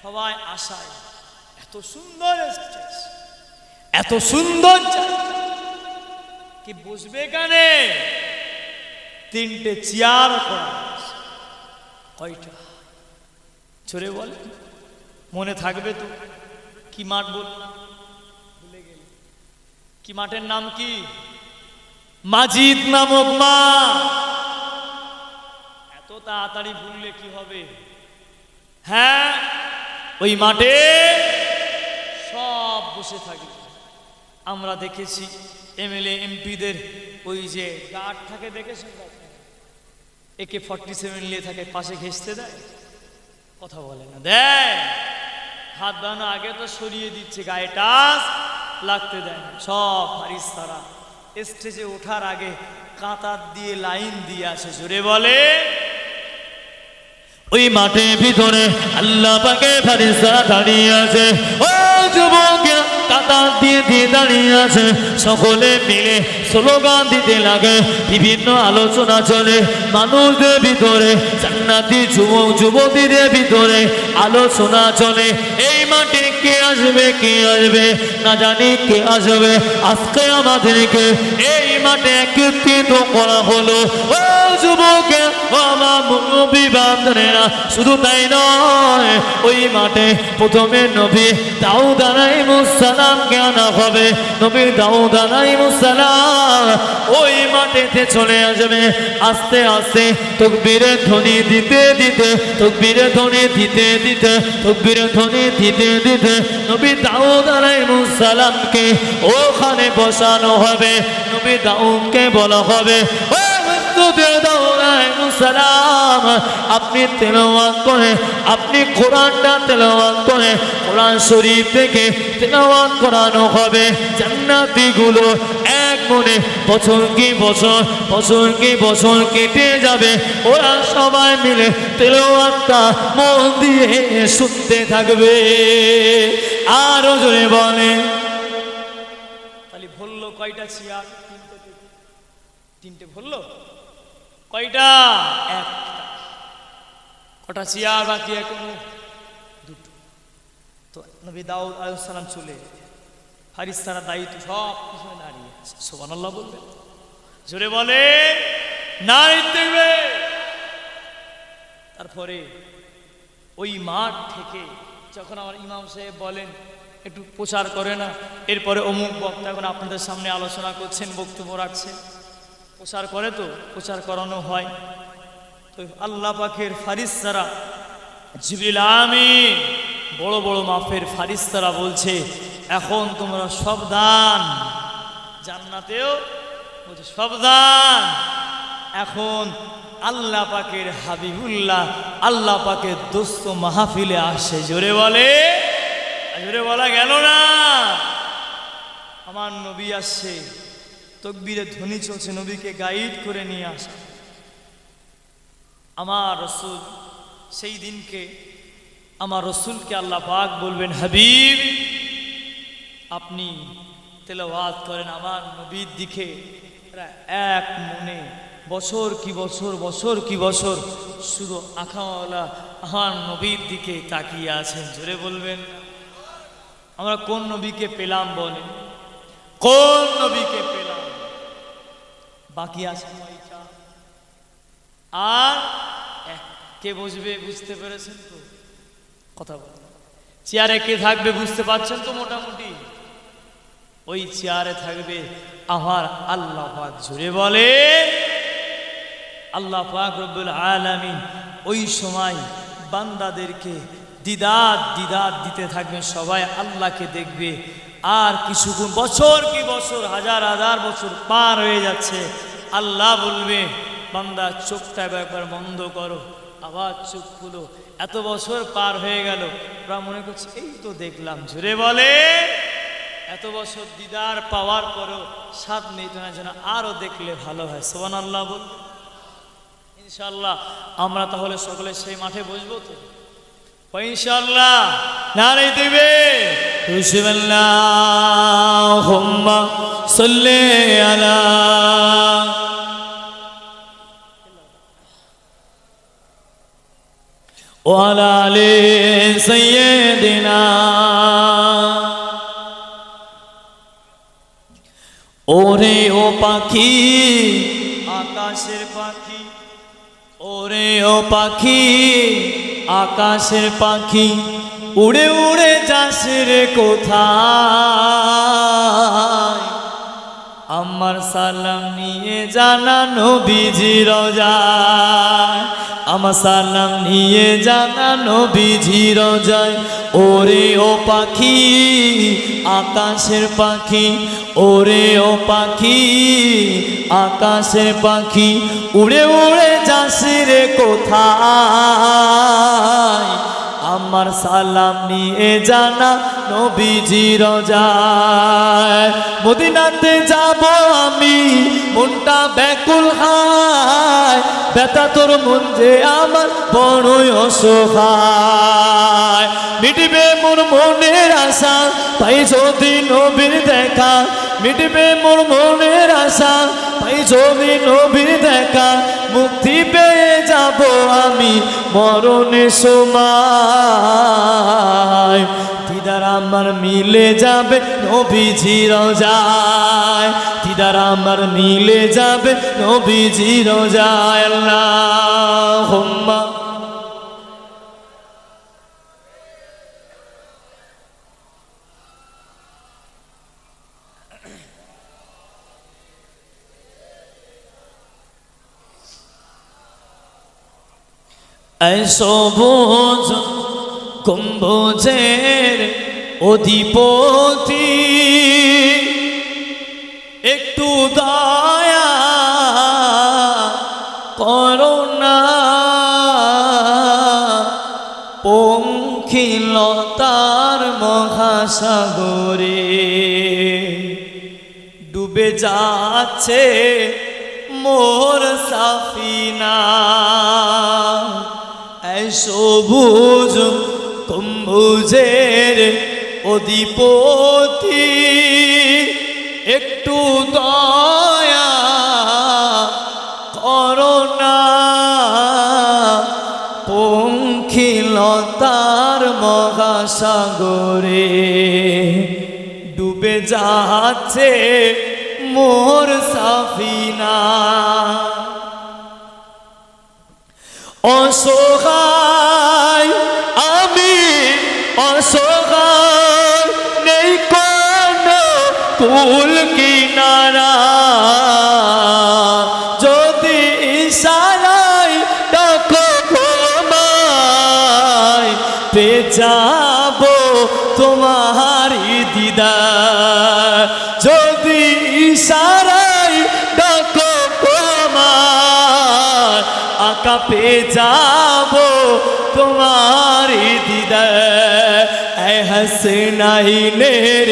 সবাই আশায়, এত সুন্দর স্টেজ, এত সুন্দর কি বসবে কানে? 3টে চেয়ার করা। কয়টা? ছোড়ে বলে, মনে থাকবে তো? কি মাঠ বল? ভুলে গেলে। কি মাঠের নাম কি? মাজিদ নামক মাঠ। এত তাড়াতাড়ি ভুললে কি হবে? হ্যাঁ, ওই মাঠে সব বসে থাকে। আমরা দেখেছি এমএলএ এমপিদের ওই যে গার্ড থাকে, দেখেছেন? AK-47 নিয়ে থাকে, পাশে ঘেঁষতে দেয়, কথা বলে না, দেয় হাত বানো, আগে তো সরিয়ে দিচ্ছে, গায়ে টাচ লাগতে দেয়। সব ফারিস্তারা স্টেজে ওঠার আগে কাতার দিয়ে লাইন দিয়ে আছে, জোরে বলে। ওই মাঠের ভিতরে আল্লাহ পাকের ফেরেশতারা দাঁড়িয়ে আছে। ও যুবকেরা কাতার দিয়ে দিয়ে দাঁড়িয়ে আছে, সকলে মিলে স্লোগান দিতে লাগে, বিভিন্ন আলোচনা চলে মানুষদের ভিতরে, জান্নাতি যুবক যুবতীদের ভিতরে আলোচনা চলে। এই মাঠে কে আসবে, কে আসবে না জানি কে আসবে। আজকে আমাদেরকে এই মাঠে একত্রিত করা হলো। ও যুবকেরা, ও আমার মুরব্বী বান্ধবীরা, শুধু তাই নয়, ওই মাঠে প্রথমে নবী দাউদ আলাইহিস সালামকে আনা হবে। নবী দাউদ আলাইহিস সালাম ওই মাঠেতে চলে আসবে। আস্তে আস্তে তাকবীরের ধ্বনি দিতে দিতে, তাকবীরের ধ্বনি দিতে দিতে, তাকবীরের ধ্বনি দিতে দিতে নবী দাউদ আলাইহিস সালামকে ওখানে বসানো হবে। নবী দাউদকে বলা হবে, আপনি তেলাওয়াত করে, আপনি কোরআনটা তেলাওয়াত করে, কোরআন শরীফ থেকে তেলাওয়াত করানো হবে। জান্নাতীগুলো এক মনে বছর কি বছর, বছর কি বছর কেটে যাবে, ওরা সবাই মিলে তেলাওয়াতটা মন দিয়ে শুনতে থাকবে। আরো জোরে বলে। তাহলে বললো কয়টা চেয়ার? তিনটে বললো। কয়টা? একটা। কটা চেয়ার বাকি এখনো? দুটো। তো নবী দাউদ আলাইহিস সালাম চলে, ফেরেশতারা দায়িত্ব সব পিছনে দাঁড়িয়ে আছে। সুবহানাল্লাহ বলবে, জোরে বলে নারী দেখবে। তারপরে ওই মাঠ থেকে যখন আমার ইমাম সাহেব বলেন একটু প্রচার করে না, এরপরে অমুক বক্তা এখন আপনাদের সামনে আলোচনা করছেন, বক্তব্য রাখছেন, প্রচার করে, তো প্রচার করানো হয়। তো আল্লাহ পাকের ফেরেশতারা, জিবরিল আমিন বড় বড় মাপের ফেরেশতারা বলছে, এখন তোমরা সাবধান। জান্নাতেও বলছে সাবধান, এখন আল্লাহ পাকের হাবিবুল্লাহ, আল্লাহ পাকের দোস্ত মাহফিলে আসে। জোরে বলে, জোরে বলা গেল না। আমার নবী আসছে, তাকবীরের ধ্বনি চলছে, নবীকে গাইড করে নিয়ে আসা। আমার রসুল সেই দিনকে, আমার রসুলকে আল্লাহ পাক বলবেন, হাবিব আপনি তেলাওয়াত করেন আমার নবীর দিকে। এক মনে বছর কি বছর, বছর কি বছর শুধু আঁখাওয়ালা আমার নবীর দিকে তাকিয়ে আছেন। জোরে বলবেন, আমরা কোন নবীকে পেলাম বলেন? কোন নবীকে পেলাম? বাকি আছে কয়টা? আর কে বসবে বুঝতে পেরেছেন তো? কথা বল। চেয়ারে কে থাকবে বুঝতে পারছেন তো? মোটামুটি ওই চেয়ারে থাকবে আমার আল্লাহ পাক। জোরে বলে আল্লাহ পাক রব্বুল আলামিন ওই সময় বান্দাদেরকে দিদার দিদার দিতে থাকবে, সবাই আল্লাহকে দেখবে। আর কিছুক্ষণ, বছর কি বছর, হাজার হাজার বছর পার হয়ে যাচ্ছে। আল্লাহ বলবে, বান্দা চোখটা একবার বন্ধ করো। আবার চোখ খুলো। এত বছর পার হয়ে গেল, ওরা মনে করছে এই তো দেখলাম। জোরে বলে, এত বছর দিদার পাওয়ার পরও স্বাদ নেই, যেন আরো দেখলে ভালো হয়। সুবহানাল্লাহ বল। ইনশাআল্লাহ আমরা তাহলে সকলে সেই মাঠে বসবো তো ইনশাআল্লাহ। নারে দিবে আল্লাহুম্মা সাল্লি আলা ওয়া আলা আলি সাইয়্যিদিনা। ওরে ও পাখি, আকাশের পাখি, ওরে ও পাখি, আকাশের পাখি, উড়ে উড়ে যাস রে কোথায়? আমার সালাম নিয়ে জানা নবীজি রোজায়, আমার সালাম নিয়ে জানা নবীজি রোজায়। ওরে ও পাখি, আকাশের পাখি, ওরে ও পাখি, আকাশের পাখি, উড়ে উড়ে যাস রে কোথায়? আমার সালাম নিয়ে জানা নবীজি রোজায় মদিনাতে যাব আমি মনটা ব্যাকুল হায় ব্যথা তোর মন যে আমার বড়ই অসহায় মিটবে মোর মনের আশা পাই যদি নবীর দেখা মিটবে মোর মনের আশা পাই যদি নবীর দেখা মুক্তি পেয়ে যাব আমি মরণের সময় দিদার আমার মিলে যাবে নবীজি রোজায় দিদার আমার মিলে যাবে নবীজি রোজায় আল্লাহুম্মা সবুজ গম্বুজের অধিপতি একটু দয়া করো না পঙ্খিলতার মহাসাগরে ডুবে যাচ্ছে মোর সাফিনা সবুজ গম্বুজের অধিপতি একটু দয়া করো না পঙ্খিলতার মহাসাগরে ডুবে যাচ্ছে মোর সাফিনা অসহায় আমি অসহায় নেই কোনো কুল কিনারা যদি ইশারায় ডাকো ঘুমায় পেয়ে যাব তোমারি দিদার যদি ইশারায় ডাকো ঘুমায় আকা পেয়ে যাব তোমারি দিদার এ হাসনাইনের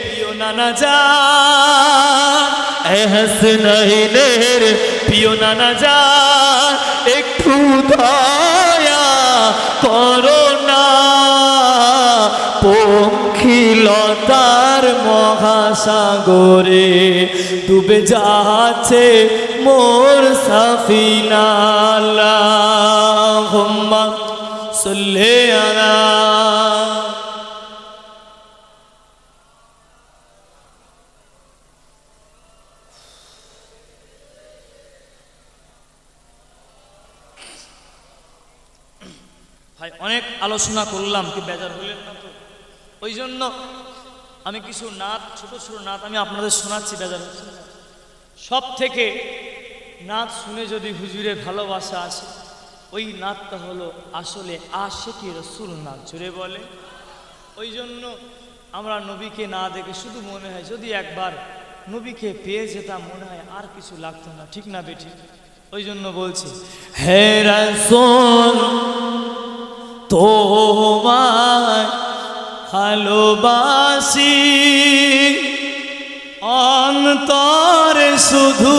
প্রিয় নানা জান এ হাসনাইনের প্রিয় নানা জান একটু দয়া করো না পঙ্খিলতার মহাসাগরে ডুবে যাচ্ছে মোর সাফিনা আল্লাহুম্মা সাল্লি আলা ভাই অনেক আলোচনা করলাম কি বেজার হলেন না তো ওই জন্য আমি কিছু নাত ছোট ছোট নাত আমি আপনাদের শোনাচ্ছি বেজার হচ্ছে না সব থেকে নাত শুনে যদি হুজুরে ভালোবাসা আসে ওই নাতটা হলো আসলে আশিকি রাসূল নাত জুড়ে বলে ওই জন্য আমরা নবীকে না দেখে শুধু মনে হয় যদি একবার নবীকে পেয়ে যেতাম মনে হয় আর কিছু লাগতো না ঠিক না বেটি ওই জন্য বলছি হে রাসূল তোমায় ভালোবাসি অন্তরে শুধু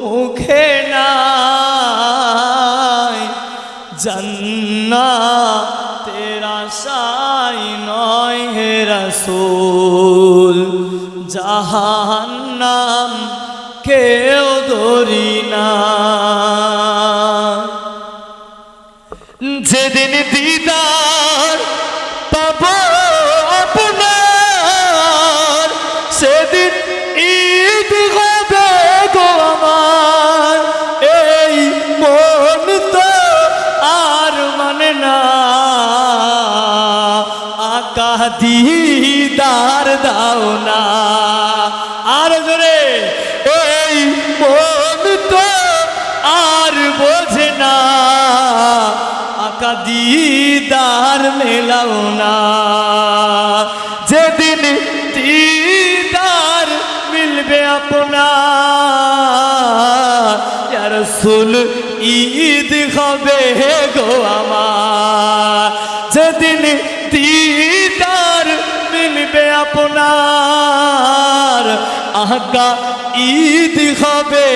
মুখে নাই জান্নাতের আশায় নয় হে রাসূল জাহান্নাম কেউ ধরি না যেদিন দিদার পাবো আপনার সেদিন ঈদ হবে গো আমার এই মন তো আর মানে না আকা দিদার দাও না আর জোরে এই মন তো আর বোঝে না আকা দিদার মেলাও না যেদিন দিদার মিলবে আপনার ইয়া রাসূল ঈদ হবে গো আমার যেদিন দিদার আহকা ঈদ হবে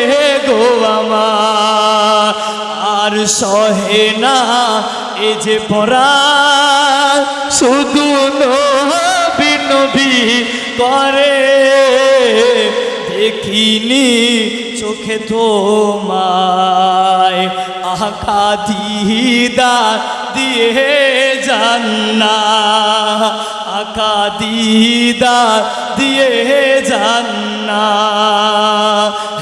গো আমার আর সহে না এ যে পরা শুধু নবী নবী করে দেখিনি চোখে তোমায় আহা দিদার দিয়ে জান্না আকা দিদার দিয়ে জান্না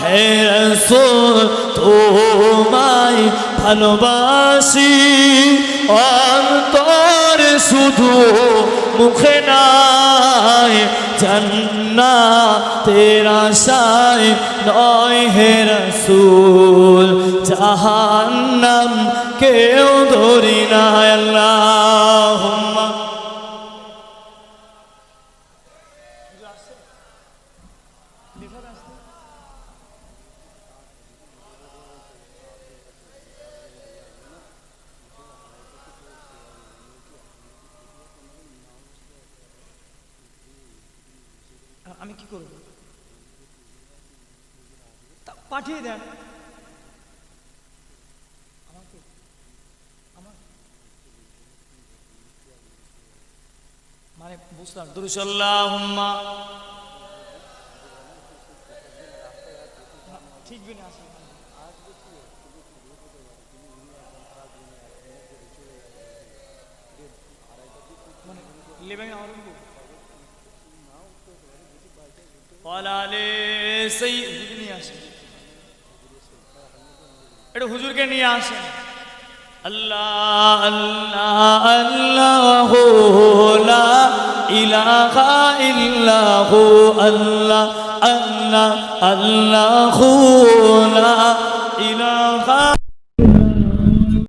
হে রাসূল তোমায় ভালোবাসি অন্তর শুধু মুখে নাই জান্নাতের আশায় নয় হে রাসূল জাহান্নাম কেউ ধরি না আল্লাহুম্মা আমি কি করব পাঠিয়ে দেন আমাকে মানে বুঝলাম দুরুসাল্লাহুম্মা ঠিক বিনা আসে মানে লেবেন আমার সেই নিয়ে আসেন এটা হুজুরকে নিয়ে আসেন আল্লাহ আল্লাহ আল্লাহ লা ইলাহা ইল্লাহু আল্লাহ আল্লাহ আল্লাহু